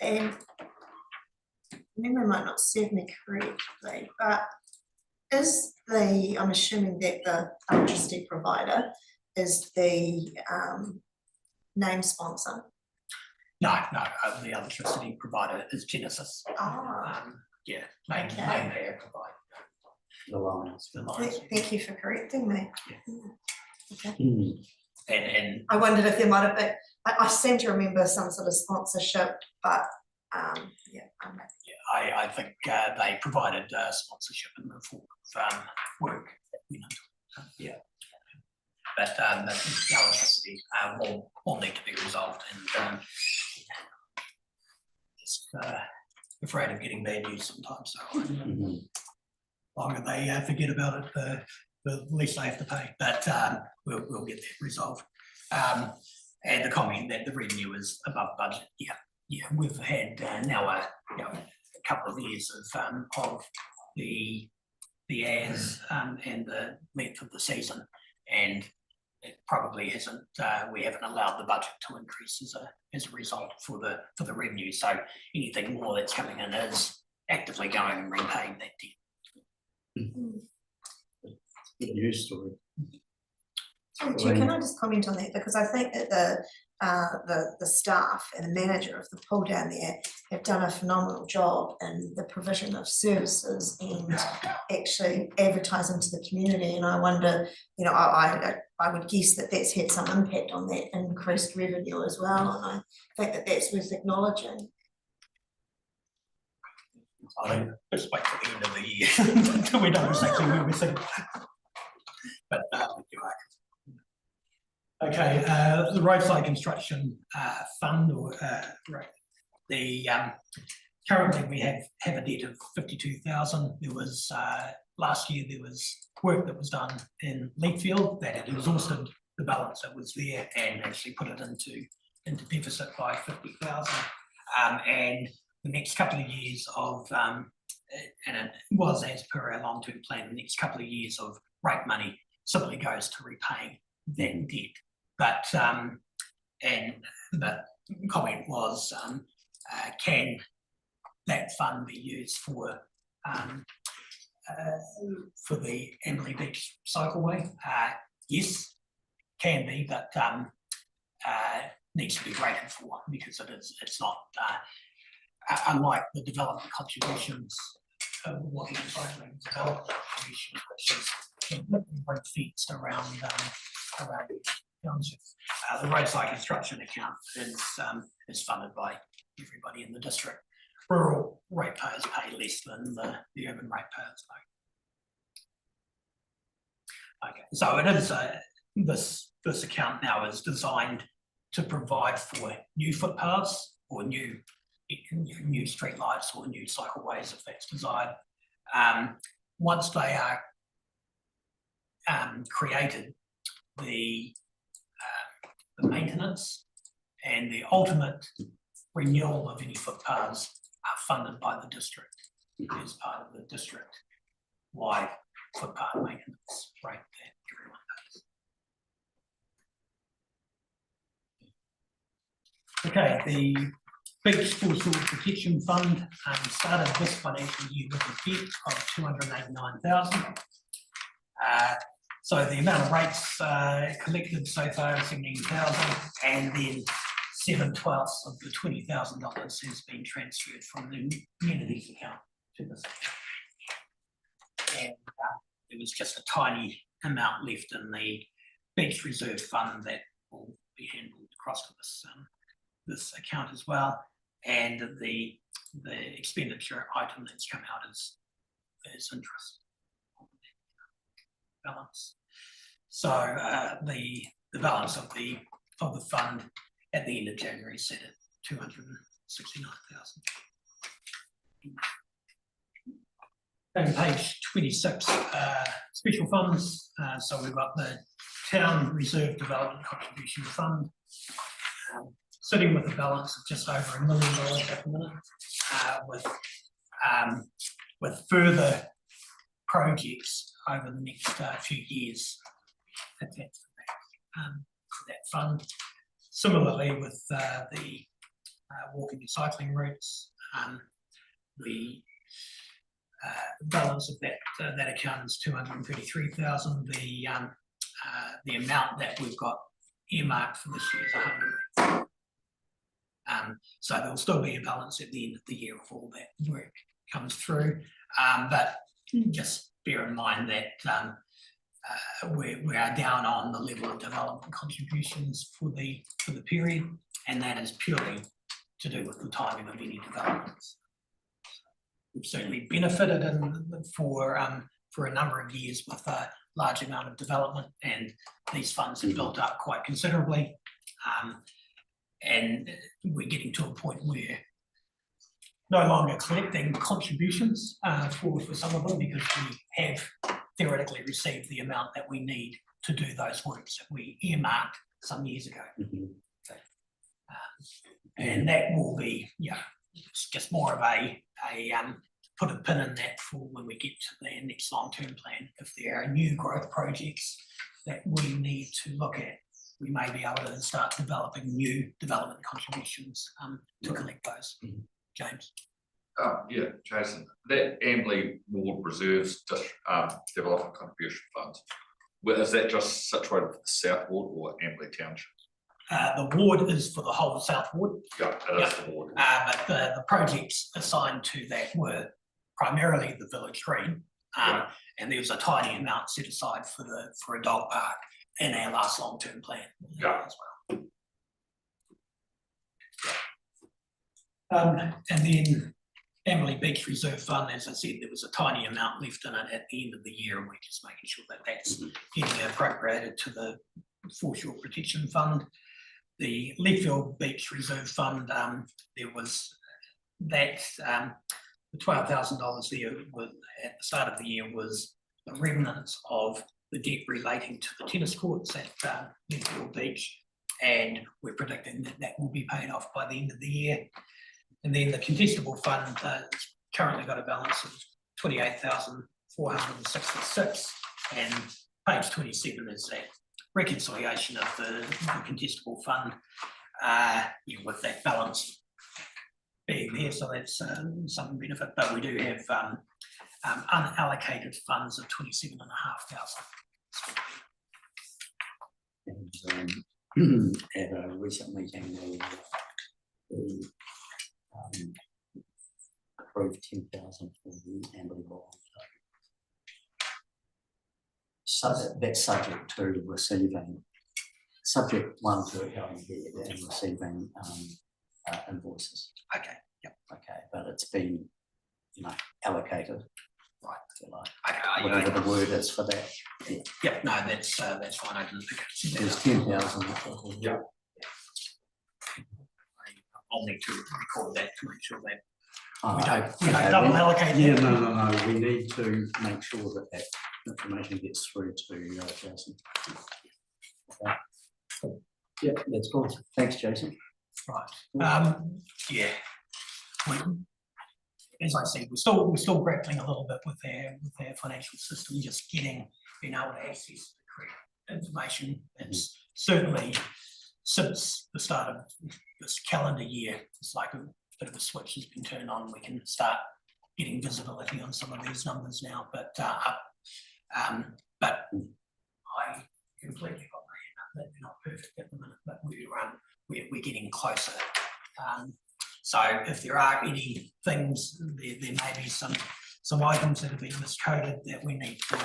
and memory might not serve me correctly, but I'm assuming that the electricity provider is the name sponsor? No, the electricity provider is Genesis. Main power provider. The lines. Thank you for correcting me. Okay. And I wondered if there might have been, I seem to remember some sort of sponsorship, but I think they provided sponsorship in the form of work that we know. But the electricity will need to be resolved, and just afraid of getting bad news sometimes, so the longer they forget about it, the less they have to pay, but we'll get that resolved. And the comment that the revenue is above budget, yeah, we've had now a couple of years of the as and the length of the season, and it probably hasn't. We haven't allowed the budget to increase as a result for the revenue. So anything more that's coming in is actively going and repaying that debt. Good news story. Chair, can I just comment on that, because I think that the staff and the manager of the pool down there have done a phenomenal job in the provision of services and actually advertising to the community, and I wonder, you know, I would guess that that's had some impact on that increased revenue as well, and I think that that's worth acknowledging. I just wait till the end of the year until we know exactly where we think. But you're right. Okay, the roadside construction fund, or right, the currently we have a debt of 52,000. There was last year there was work that was done in Leakfield that had exhausted the balance that was there and actually put it into deficit by 50,000. And the next couple of years of and it was as per our long-term plan, the next couple of years of rate money simply goes to repaying that debt. But the comment was, can that fund be used for the Amberley Beach cycleway? Yes, can be, but needs to be rated for, because it's not unlike the development contributions. What the development contribution, which is fenced around the roadside construction account is funded by everybody in the district. Rural ratepayers pay less than the urban ratepayers. Okay, so it is this account now is designed to provide for new footpaths or new street lights or new cycleways if that's desired. Once they are created, the maintenance and the ultimate renewal of any footpaths are funded by the district as part of the district-wide footpath maintenance rate that everyone pays. Okay, the Beach Coastal Protection Fund started this financial year with a debt of 289,000. So the amount of rates collected so far is 17,000, and then 7/12 of the $20,000 has been transferred from the amenities account to this account. And there was just a tiny amount left in the beach reserve fund that will be handled across to this account as well. And the expenditure item that's come out is interest balance. So the balance of the fund at the end of January set at 269,000. On page 26, special funds. So we've got the Town Reserve Development Contribution Fund, sitting with a balance of just over $1 million at the minute, with further projects over the next few years attached to that fund. Similarly, with the walking and cycling routes, the balance of that account is 233,000. The amount that we've got earmarked for this year is 100. So there'll still be a balance at the end of the year if all that work comes through. But just bear in mind that we are down on the level of development contributions for the period, and that is purely to do with the timing of any developments. We've certainly benefited for a number of years with a large amount of development, and these funds have built up quite considerably. And we're getting to a point where no longer collecting contributions for some of them because we have theoretically received the amount that we need to do those works that we earmarked some years ago. And that will be, it's just more of a put a pin in that for when we get to the next long-term plan. If there are new growth projects that we need to look at, we may be able to start developing new development contributions to collect those. James. Yeah, Jason, that Amberley Ward Reserves development contribution funds, well, is that just situated for the South Ward or Amberley Township? The ward is for the whole South Ward. Yeah, it is the ward. But the projects assigned to that were primarily the Village Green. And there was a tiny amount set aside for a dog park in our last long-term plan as well. And then Amberley Beach Reserve Fund, as I said, there was a tiny amount left in it at the end of the year, and we're just making sure that that's getting appropriated to the Foreshore Protection Fund. The Leadfield Beach Reserve Fund, there was that the $12,000 there was, at the start of the year, was the remnants of the debt relating to the tennis courts at Leadfield Beach, and we're predicting that that will be paid off by the end of the year. And then the contestable fund currently got a balance of $28,466, and page 27 is that reconciliation of the contestable fund with that balance being there, so that's some benefit. But we do have unallocated funds of 27,500. And at a recent meeting, we approved 10,000 for the Amberley bond. So that's subject to receiving, subject one to it going ahead and receiving invoices. Okay, yep. Okay, but it's been, allocated. Right. If you like. Okay, Whatever the word is for that. Yeah. Yep, no, that's fine. I didn't think There's 10,000. Yeah. I'll need to record that to make sure that Oh, we don't okay, double allocate. Yeah, that. no, we need to make sure that that information gets through to Jason. Okay. Yeah, that's cool. Thanks, Jason. Right. Yeah. As I said, we're still grappling a little bit with our financial system, just being able to access the correct information. It's certainly since the start of this calendar year, it's like a bit of a switch has been turned on. We can start getting visibility on some of these numbers now, but I completely got my hand up that they're not perfect at the minute, but we're getting closer. So if there are any things, there may be some items that have been miscoded that we need to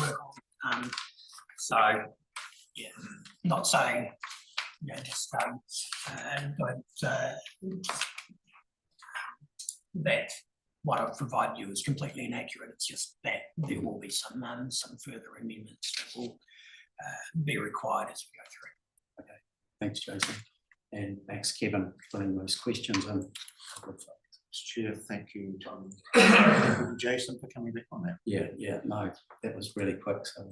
work on. So yeah, not saying just that what I've provided you is completely inaccurate. It's just that there will be some further amendments that will be required as we go through. Okay, thanks, Jason. And thanks, Kevin, for putting those questions in. Chair, thank you, Tom. Jason, for coming back on that. Yeah, no, that was really quick, so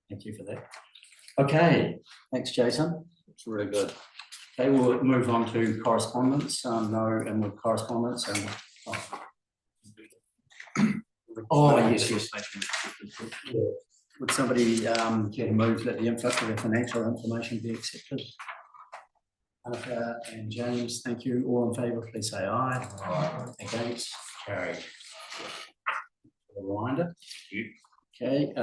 thank you for that. Okay, thanks, Jason. It's really good. Okay, we'll move on to correspondence. No inward correspondence. And yes. Yeah. Would somebody care to move that the financial information be accepted? And James, thank you. All in favour, please say aye. Aye. Against, carried. A reminder. Okay,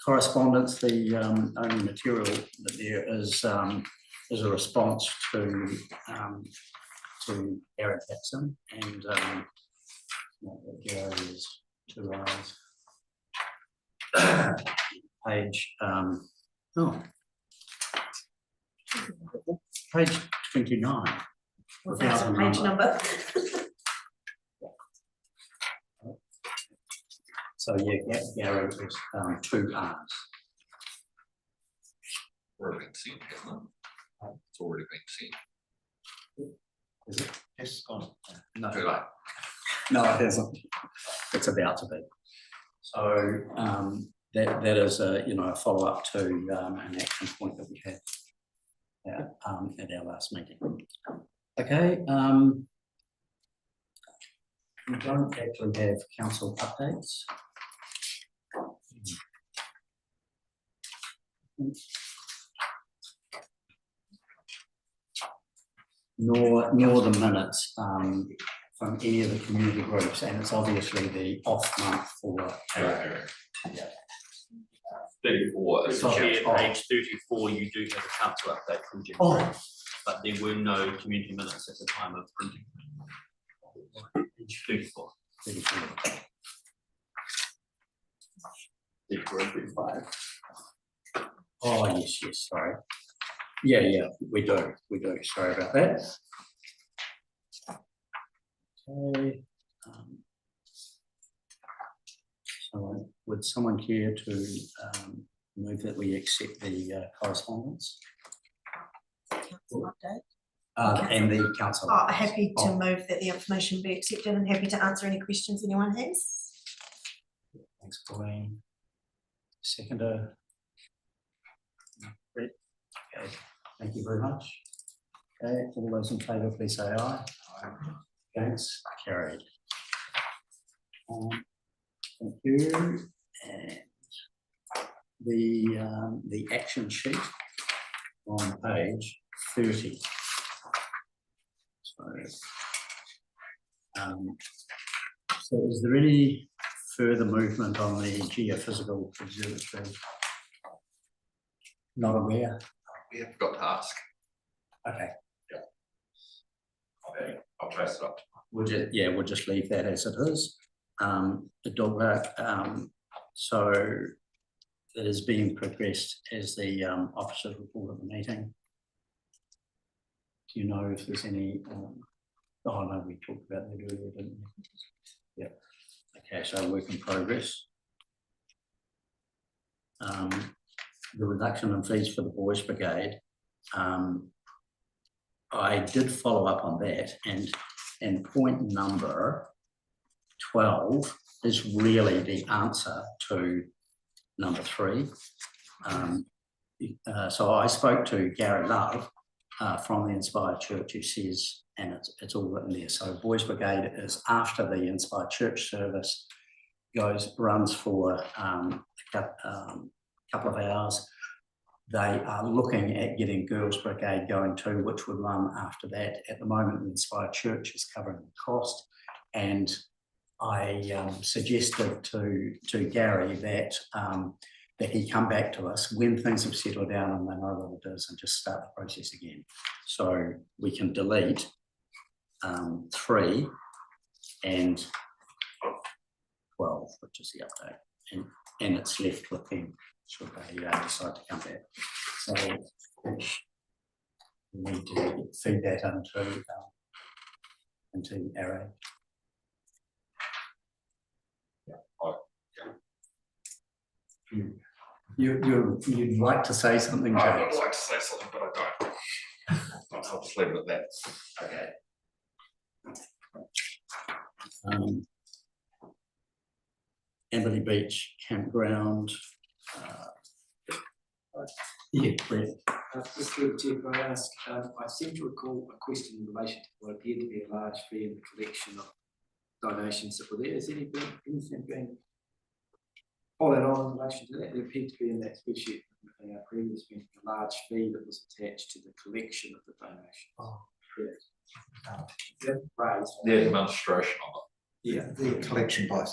correspondence. The only material that there is a response to Aaron Jackson, and there is 2 hours. Page page 29. That's a page number. So yeah, Gary is 2 R's. Already been seen, hasn't it? It's already been seen. Is it? Yes, gone. No. Too late. No, it hasn't. It's about to be. So that is a follow-up to an action point that we had at our last meeting. Okay. We don't actually have council updates. Nor the minutes from any of the community groups, and it's obviously the off month for. Yeah. 34. Mr. Chair, page 34, you do have a council update from Jim. Oh. But there were no community minutes at the time of printing. Page 34. 35. Oh, yes, sorry. Yeah, we do, sorry about that. Okay. So would someone care to move that we accept the correspondence? Council update. And the council. Happy to move that the information be accepted and happy to answer any questions anyone has. Thanks, Pauline. Seconder. Brett. Okay, thank you very much. Okay, all those in favour, please say aye. Against, carried. Thank you. And the action sheet on page 30. So is there any further movement on the geophysical observatory? Not aware. We have got to ask. Okay. Okay, I'll trace it up. We'll just leave that as it is. The dog park, so it is being progressed as the opposite report of the meeting. Do you know if there's any? Oh no, we talked about that earlier, didn't we? Yeah. Okay, so work in progress. The reduction in fees for the Boys Brigade. I did follow up on that, and point number 12 is really the answer to number 3. So I spoke to Gary Love from the Inspired Church, who says, and it's all written there. So Boys Brigade is after the Inspired Church service runs for a couple of hours. They are looking at getting Girls Brigade going too, which would run after that. At the moment, the Inspired Church is covering the cost, and I suggested to Gary that he come back to us when things have settled down and they know what it is, and just start the process again. So we can delete 3 and 12, which is the update, and it's left with them should they decide to come back. So we need to feed that into Arrow. You'd like to say something, James? I would like to say something, but I don't. I'll just leave it at that. Okay. Amberley Beach Campground. Yeah, Brett. Just through the chair, can I ask, I seem to recall a question in relation to what appeared to be a large fee in the collection of donations that were there. Has anything been followed on in relation to that? There appeared to be in that spreadsheet in our previous meeting a large fee that was attached to the collection of the donation. Oh, The administration of it. Yeah, The collection by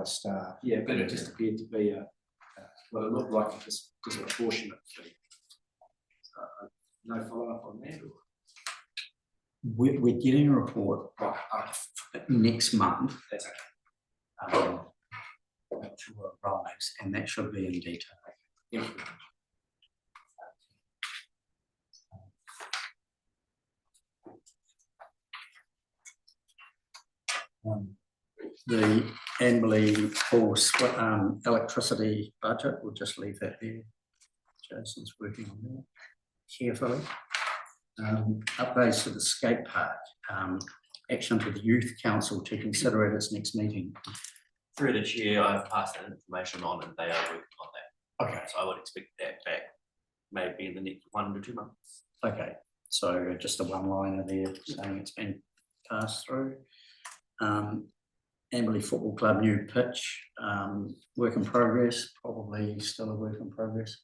staff. yeah, but it just appeared to be well, it looked like a disproportionate fee. No follow up on that, or? We're getting a report next month. That's okay. To arrives, and that should be in detail. Yeah. The Amberley Falls electricity budget, we'll just leave that there. Jason's working on that carefully. Upgrades to the skate park. action to the Youth Council to consider at its next meeting. Through the chair, I've passed that information on and they are working on that. Okay. So I would expect that back maybe in the next 1 to 2 months. Okay, so just a one-liner there saying it's been passed through. Amberley Football Club new pitch, work in progress, probably still a work in progress.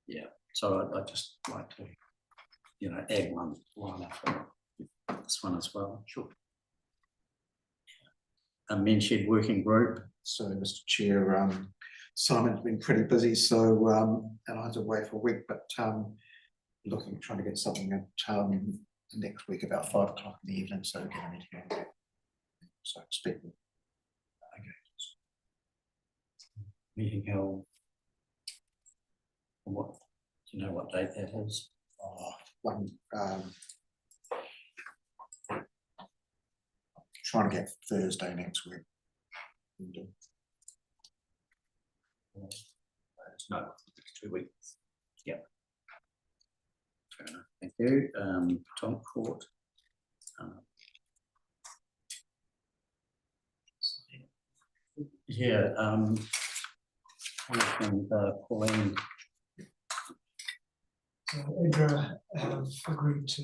Yeah, so I'd just like to, you know, add one liner for this one as well. Sure. A men shed working group. So, Mr. Chair, Simon's been pretty busy, so and I was away for a week, but trying to get something at next week about 5 o'clock in the evening, so get a meeting. So expect it. Okay. Meeting held. What, do you know what date that is? Trying to get Thursday next week. No, it's 2 weeks. Yeah. Fair enough. Thank you. Tom Court. Yeah. Pauline. So EDRA have agreed to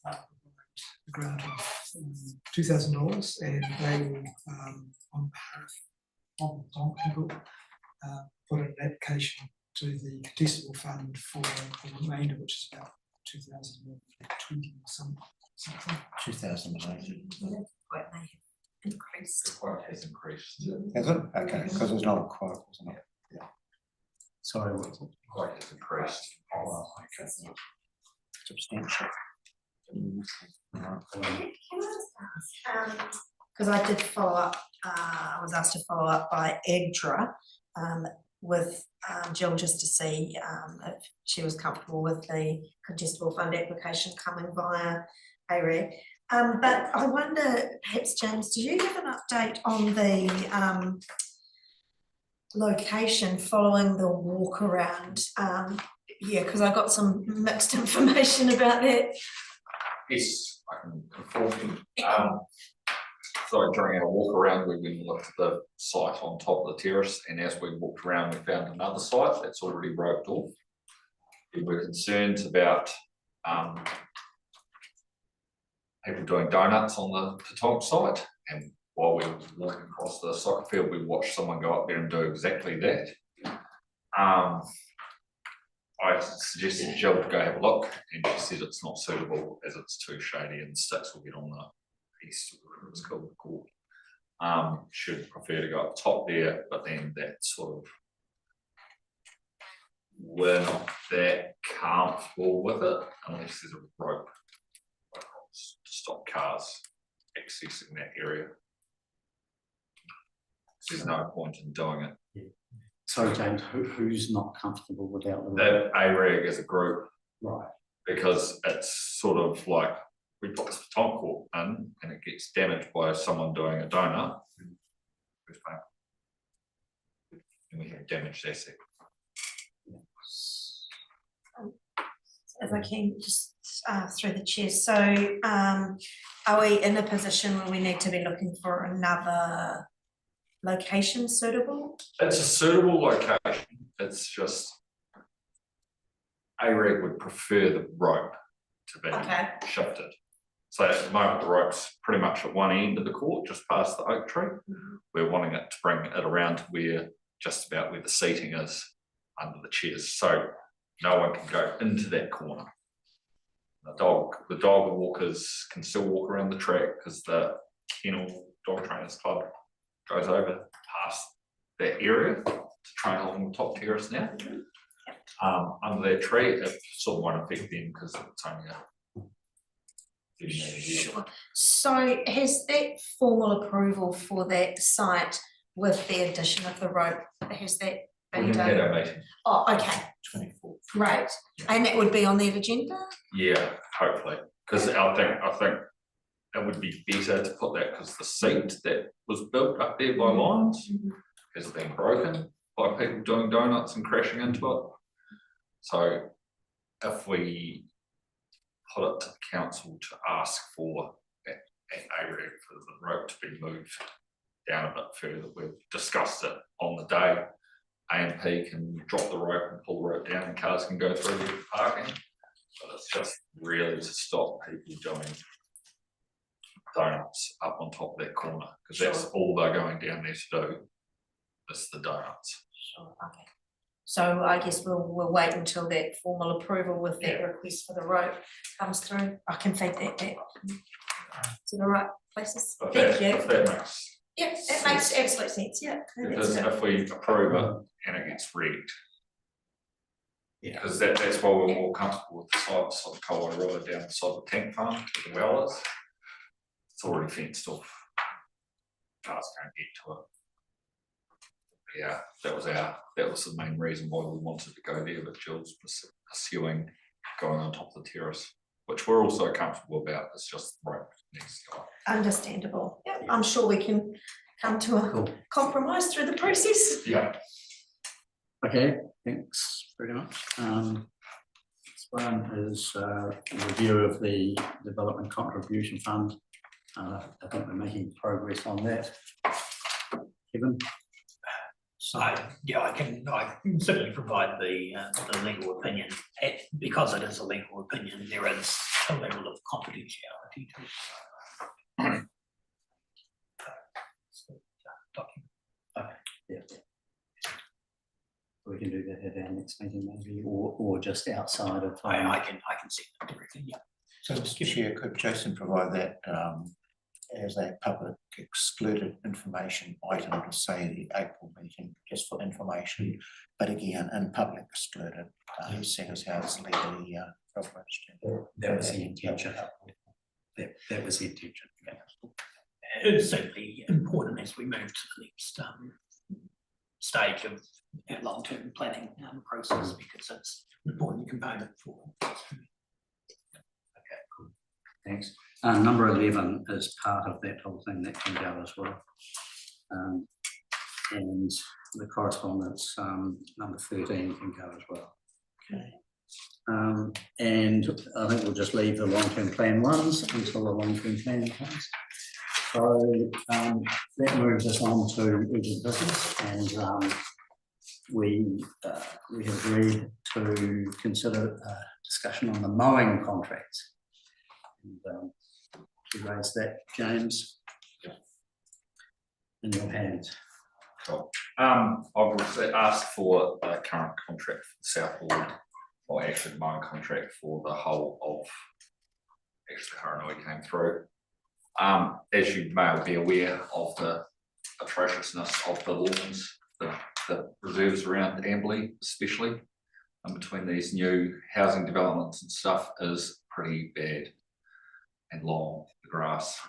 a grant of $2,000, and they will, on behalf of Tom people, put an application to the contestable fund for the remainder, which is about 2020 or something. 2018. Quite may have increased. Quite has increased. Is it? Okay, because it's not a quote, wasn't it? Sorry, what's it? Quite has increased. Oh, okay. Substantial. Right. Can I just ask, because I did follow up, I was asked to follow up by EDRA with Jill just to see if she was comfortable with the contestable fund application coming via AREG. But I wonder, perhaps James, do you have an update on the location following the walk around? Yeah, because I got some mixed information about that. Yes, I can inform you. So during our walk around, we went and looked at the site on top of the terrace, and as we walked around, we found another site that's already roped off. There were concerns about people doing donuts on the Tatonk site, and while we were walking across the soccer field, we watched someone go up there and do exactly that. I suggested Jill to go have a look, and she said it's not suitable as it's too shady and the sticks will get on the east, whatever it's called, the court. Should prefer to go up top there, but then that sort of, we're not that comfortable with it unless there's a rope to stop cars accessing that area. There's no point in doing it. Yeah. So James, who's not comfortable without the That AREG as a group, right? because it's sort of like we put this Tatonk court in and it gets damaged by someone doing a donut. And we have damaged asset. If I can just through the chair, so are we in a position where we need to be looking for another location suitable? It's a suitable location, it's just AREG would prefer the rope to be shifted. So at the moment, the rope's pretty much at one end of the court, just past the oak tree. We're wanting it to bring it around to where, just about where the seating is under the chairs, so no one can go into that corner. The dog walkers can still walk around the track because the Kennel Dog Trainers Club goes over past that area to train along the top terrace now. Under that tree, it sort of won't affect them because it's only a Sure. So has that formal approval for that site with the addition of the rope, has that been We had done? our meeting. Oh, okay. 24th. Great. And that would be on that agenda? Yeah, hopefully, because I think it would be better to put that, because the seat that was built up there by Lions has been broken by people doing donuts and crashing into it. So if we put it to the council to ask for at AREG for the rope to be moved down a bit further. We've discussed it on the day. A&P can drop the rope and pull the rope down and cars can go through the parking. But it's just really to stop people doing donuts up on top of that corner, because that's all they're going down there to do. It's the donuts. Sure, okay. So I guess we'll wait until that formal approval with that request for the road comes through. I can feed that back to the right places. But Thank you. if that makes, Yeah, that makes absolute sense, yeah. because if we approve it and it gets rigged, Yeah. because that's why we're more comfortable with the side of the Kawa River down the side of the tank farm to the well is. It's already fenced off. Cars can't get to it. Yeah, that was the main reason why we wanted to go there, but Jill's pursuing going on top of the terrace, which we're also comfortable about. It's just the rope next to go. Understandable. Yeah, I'm sure we can come to a compromise through the process. Yeah. Okay, thanks very much. This one is a review of the Development Contribution Fund. I think we're making progress on that. Kevin? So, yeah, I can certainly provide the legal opinion. Because it is a legal opinion, there is a level of confidentiality to it. Yeah. We can do that at our next meeting maybe, or just outside of. I can see that directly, yeah. So, Mr. Chair, could Jason provide that as a public excluded information item to say the April meeting, just for information, but again, in public excluded, seeing as how it's legally privileged. That was the intention. That was the intention. It's certainly important as we move to the next stage of our long-term planning process, because it's an important component for. Thanks. Number 11 is part of that whole thing that can go as well. And the correspondence, number 13 can go as well. Okay. And I think we'll just leave the long-term plan ones until the long-term plan comes. So that moves us on to urgent business, and we have agreed to consider a discussion on the mowing contracts. And, to raise that, James, in your hands. Cool. I've asked for a current contract for the South Ward, or actually my contract for the whole of, actually Haranui came through. As you may be aware of the atrociousness of the lawns, the reserves around Amberley especially, and between these new housing developments and stuff is pretty bad and long, the grass.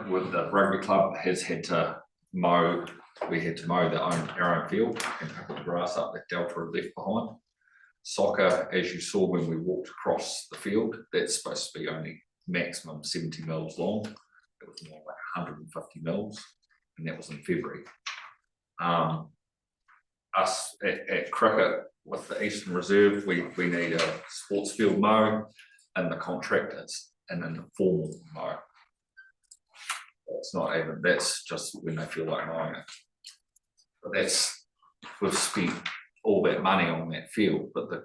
With the rugby club has had to mow, we had to mow our own field and pick the grass up that Delta had left behind. Soccer, as you saw when we walked across the field, that's supposed to be only maximum 70 mils long. It was more like 150 mils, and that was in February. Us at cricket with the Eastern Reserve, we need a sports field mow, and the contract is an informal mow. It's not even, that's just when they feel like mowing it. But we've spent all that money on that field, but the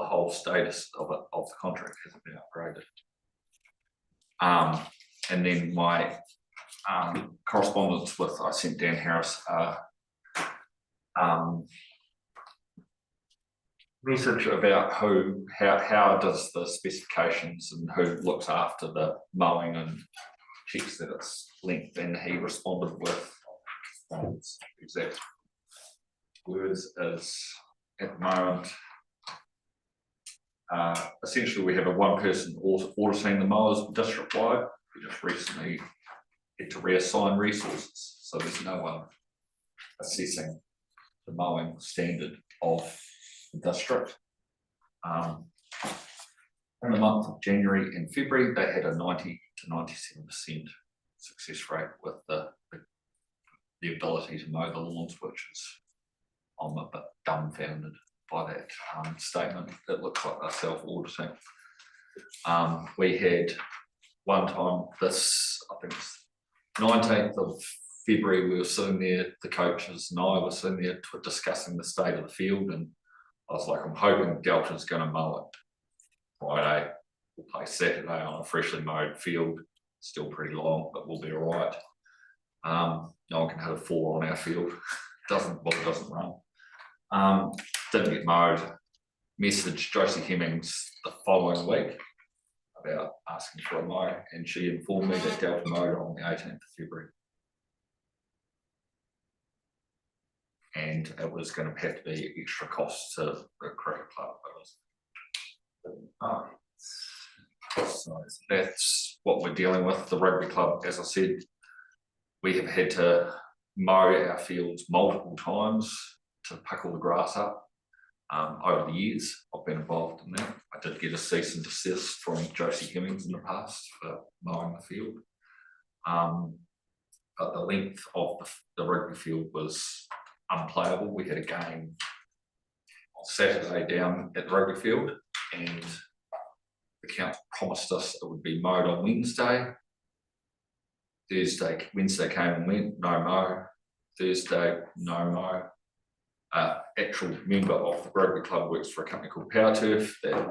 whole status of the contract hasn't been upgraded. And then my correspondence with, I sent Dan Harris research about how does the specifications and who looks after the mowing and checks that it's length, and he responded with exact words as at the moment. Essentially, we have a one person auditing the mowers district wide. We just recently had to reassign resources, so there's no one assessing the mowing standard of the district. In the month of January and February, they had a 90 to 97% success rate with the ability to mow the lawns, which is, I'm a bit dumbfounded by that statement. It looks like they're self-auditing. We had one time this, I think it's 19th of February, we were sitting there, the coaches and I were sitting there discussing the state of the field, and I was like, I'm hoping Delta's going to mow it Friday. We'll play Saturday on a freshly mowed field, still pretty long, but we'll be all right. No one can hit a 4 on our field. It doesn't run. Didn't get mowed. Messaged Josie Hemmings the following week about asking for a mow, and she informed me that Delta mowed on the 18th of February. And it was going to have to be extra cost to the cricket club. So that's what we're dealing with. The rugby club, as I said, we have had to mow our fields multiple times to pick all the grass up. Over the years, I've been involved in that. I did get a cease and desist from Josie Hemmings in the past for mowing the field. But the length of the rugby field was unplayable. We had a game on Saturday down at the rugby field, and the council promised us it would be mowed on Wednesday. Wednesday came and went, no mow. Thursday, no mow. Actual member of the rugby club works for a company called Power Turf that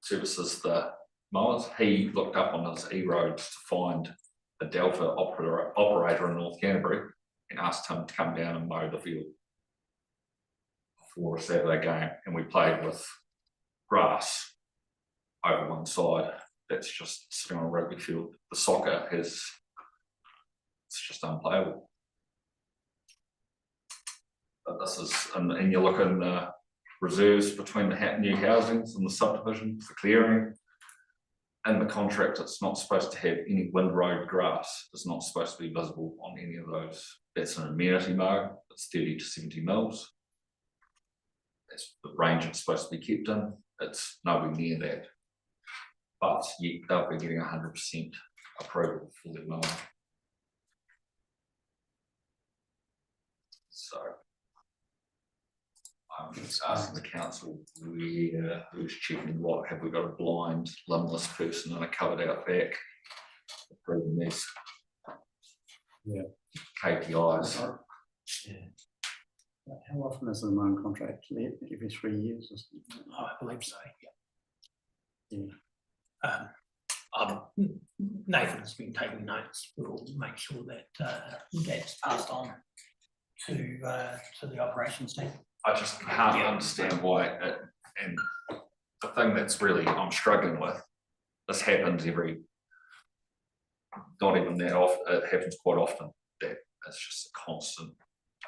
services the mowers. He looked up on his e-roads to find a Delta operator in North Canterbury and asked him to come down and mow the field for a Saturday game, and we played with grass over one side that's just sitting on a rugby field. The soccer it's just unplayable. But this is, and you look in the reserves between the new housings and the subdivision for clearing. In the contract, it's not supposed to have any windrow grass. It's not supposed to be visible on any of those. That's an amenity mow. It's 30 to 70 mils. That's the range it's supposed to be kept in. It's nowhere near that. But yet they'll be getting 100% approval for their mowing. So I'm just asking the council, who's checking what? Have we got a blind, limbless person in a covered out back approving these KPIs? How often is the mowing contract? Every 3 years or something? I believe so, Yeah. Nathan's been taking notes. We'll make sure that that's passed on to the operations team. I just can't understand why it, and the thing that's really I'm struggling with, this happens not even that often, it happens quite often, that it's just a constant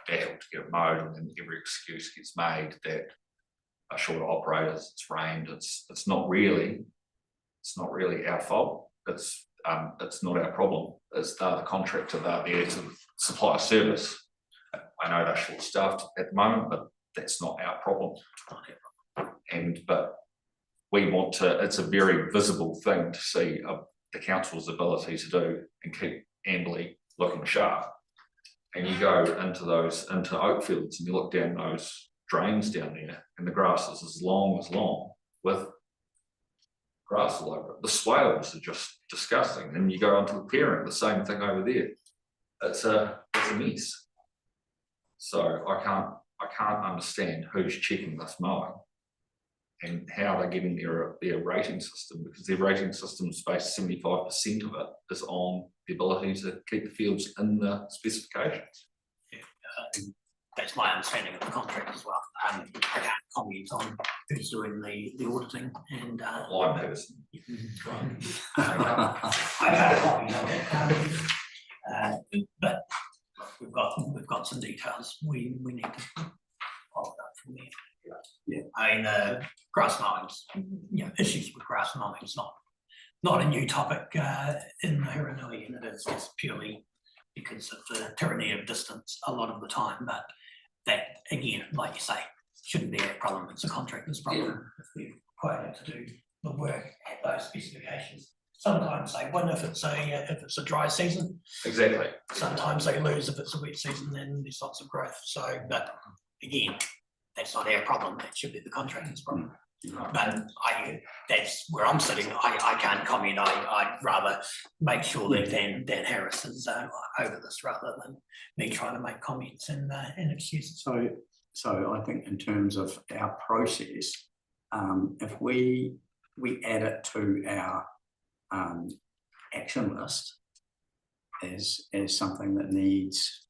battle to get it mowed, and then every excuse gets made that are short operators, it's rained, it's not really our fault. It's not our problem. It's the contractor, they're there to supply a service. I know they're short staffed at the moment, but that's not our problem. But we want to, it's a very visible thing to see the council's ability to do and keep Amberley looking sharp. And you go into Oakfields and you look down those drains down there, and the grass is as long with grass all over it. The swales are just disgusting. And you go onto the clearing, the same thing over there. It's a mess. So I can't understand who's checking this mowing and how they're getting their rating system, because their rating system is based 75% of it is on the ability to keep the fields in the specifications. That's my understanding of the contract as well. I can't comment on who's doing the auditing and Line person. I can't comment on that. But we've got some details we need to follow up from there. Yeah. I mean, grass mowing, issues with grass mowing is not a new topic in the Hiranui, and it is just purely because of the tyranny of distance a lot of the time. But that, again, like you say, shouldn't be a problem. It's a contractor's problem if they're required to do the work at those specifications. Sometimes they win if it's a dry season. Exactly. Sometimes they lose if it's a wet season, then there's lots of growth. So, but again, that's not our problem, that should be the contractor's problem. But that's where I'm sitting, I can't comment, I'd rather make sure that Dan Harris is over this rather than me trying to make comments and excuses. So I think in terms of our process, if we add it to our action list as something that needs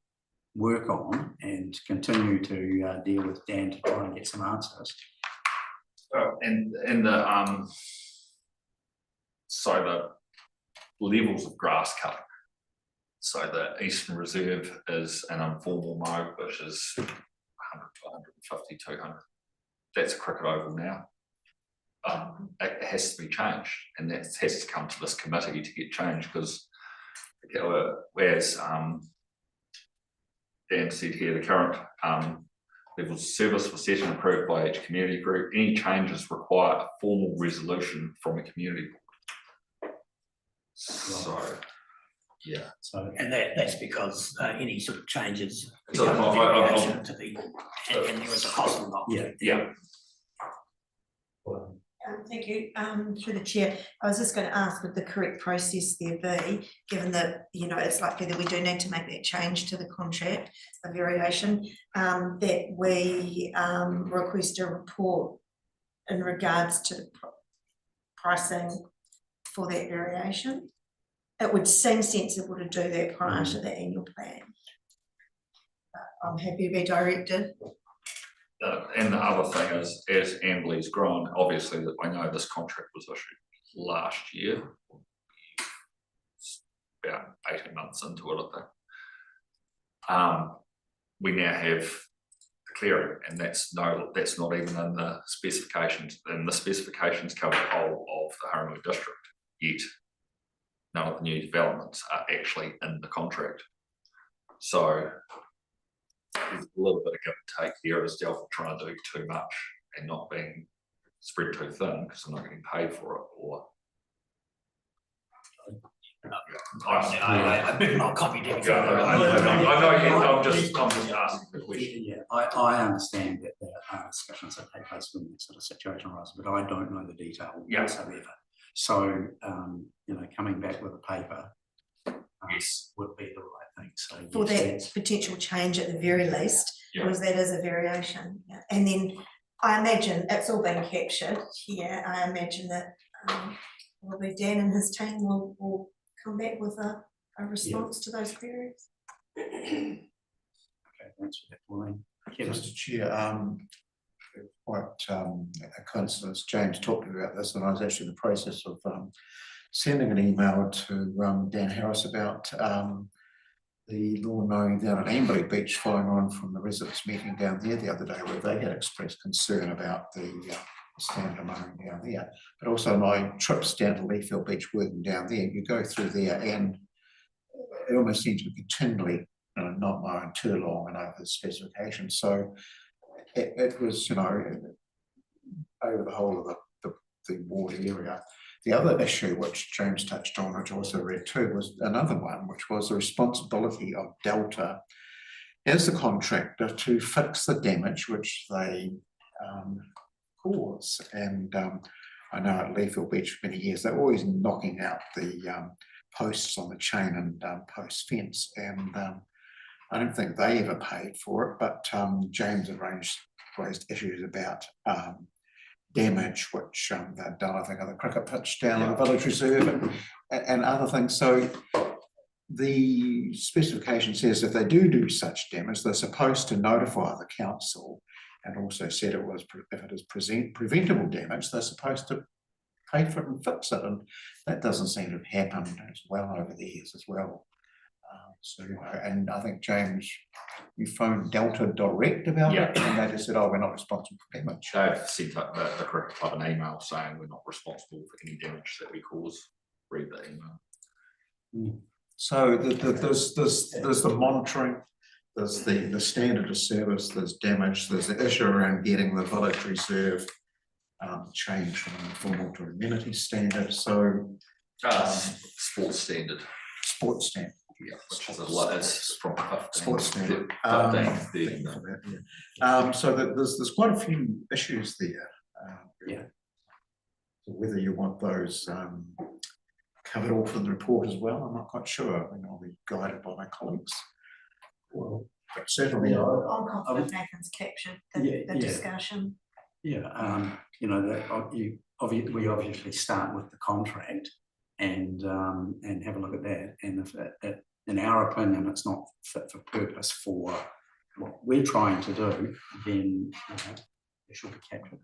work on and continue to deal with Dan to try and get some answers. And the so the levels of grass cutting. So the Eastern Reserve is an informal mow, which is 100 to 150, 200. That's a cricket oval now. It has to be changed, and that has to come to this committee to get changed, because whereas Dan said here, the current levels of service were set and approved by each community group. Any changes require a formal resolution from a community board. So, yeah. So, and that's because any sort of changes So, variation to the, and there is a cost involved. Yeah. Thank you. Through the chair, I was just going to ask, would the correct process there be, given that, you know, it's likely that we do need to make that change to the contract, a variation, that we request a report in regards to the pricing for that variation? It would seem sensible to do that prior to the annual plan. I'm happy to be directed. And the other thing is, as Amberley's grown, obviously that I know this contract was issued last year, about 18 months into it, I think. We now have the clearing, and that's not even in the specifications, and the specifications cover the whole of the Haringui district, yet none of the new developments are actually in the contract. So there's a little bit of give and take here as Delta trying to do too much and not being spread too thin because they're not getting paid for it, or I'm not copying anything. I know, I'm just asking the question. yeah, I understand that there are discussions that take place when that sort of situation arises, but I don't know the detail whatsoever. So, you know, coming back with a paper Yes. would be the right thing. So For yes, that potential change at the very least, Yeah. because that is a variation. Yeah. And then I imagine it's all been captured here. I imagine that probably Dan and his team will come back with a response to those queries. Okay, thanks for that, Pauline. Kevin? Mr. Chair, quite a coincidence, James talked about this, and I was actually in the process of sending an email to Dan Harris about the lawn mowing down at Amberley Beach, following on from the residents meeting down there the other day, where they had expressed concern about the standard of mowing down there. But also my trips down to Leafield Beach, working down there, you go through there and it almost seems to be continually not mowing too long and over the specifications. So it was, you know, over the whole of the ward area. The other issue which James touched on, which I also read too, was another one, which was the responsibility of Delta as the contractor to fix the damage which they cause. And I know at Leafield Beach for many years, they're always knocking out the posts on the chain and post fence. And I don't think they ever paid for it, but James raised issues about damage which they'd done, I think, on the cricket pitch down in the Village Reserve and other things. So the specification says if they do such damage, they're supposed to notify the council, and also said if it is preventable damage, they're supposed to pay for it and fix it, and that doesn't seem to have happened as well over the years as well. So, and I think, James, you phoned Delta direct about it, and they just said, oh, we're not responsible for damage. They've sent up the cricket club an email saying we're not responsible for any damage that we cause. Read the email. So there's the monitoring, there's the standard of service, there's damage, there's the issue around getting the Village Reserve changed from informal to amenity standard. So Sports standard. Sports standard. Yeah, which is a lot, it's from 15. Sports standard. 15, For that, yeah. So that there's quite a few issues there. Yeah. So whether you want those covered off in the report as well, I'm not quite sure. I mean, I'll be guided by my colleagues. Well, But certainly, I'm confident Nathan's captured Yeah, the yeah. discussion. yeah, that we obviously start with the contract and have a look at that. And if it, in our opinion, it's not fit for purpose for what we're trying to do, then it should be captured.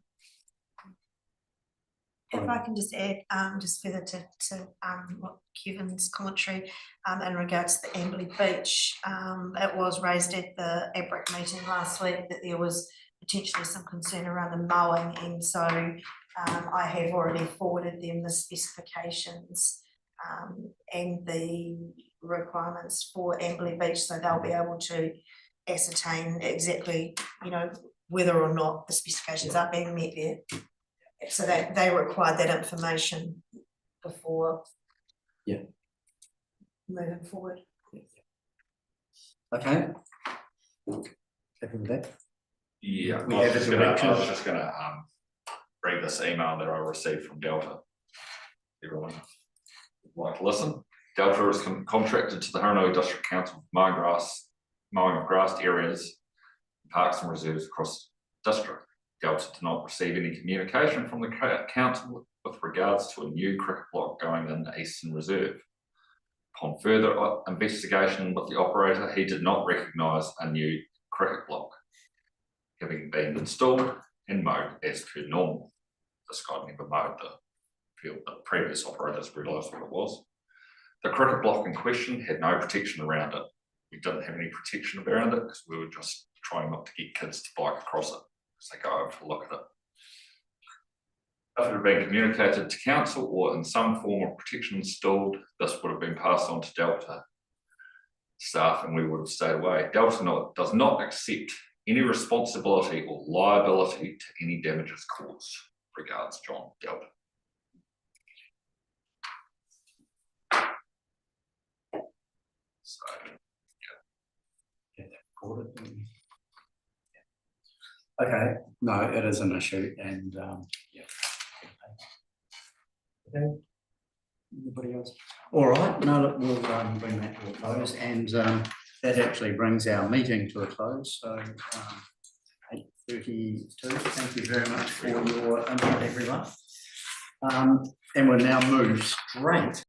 If I can just add, just further to what Kevin's commentary, in regards to the Amberley Beach, it was raised at the ABRIC meeting last week that there was potentially some concern around the mowing, and so I have already forwarded them the specifications and the requirements for Amberley Beach, so they'll be able to ascertain exactly, whether or not the specifications are being met there. So that they required that information before moving forward. Okay. Happy with that? Yeah, We I have was a just gonna, direction. read this email that I received from Delta. Everyone would like to listen. Delta is contracted to the Haranui District Council for mowing of grassed areas, parks and reserves across the district. Delta did not receive any communication from the council with regards to a new cricket block going in the Eastern Reserve. Upon further investigation with the operator, he did not recognise a new cricket block having been installed and mowed as per normal. This guy never mowed the field, the previous operators realised what it was. The cricket block in question had no protection around it. We didn't have any protection around it because we were just trying not to get kids to bike across it. They go over to look at it. If it had been communicated to council or in some form of protection installed, this would have been passed on to Delta staff and we would have stayed away. Delta does not accept any responsibility or liability to any damages caused. Regards, John, Delta. So, Okay, no, it is an issue and okay. Anybody else? All right, no, look, we'll bring that to a close and that actually brings our meeting to a close. So 8:32. Thank you very much for your input, everyone. And we'll now move straight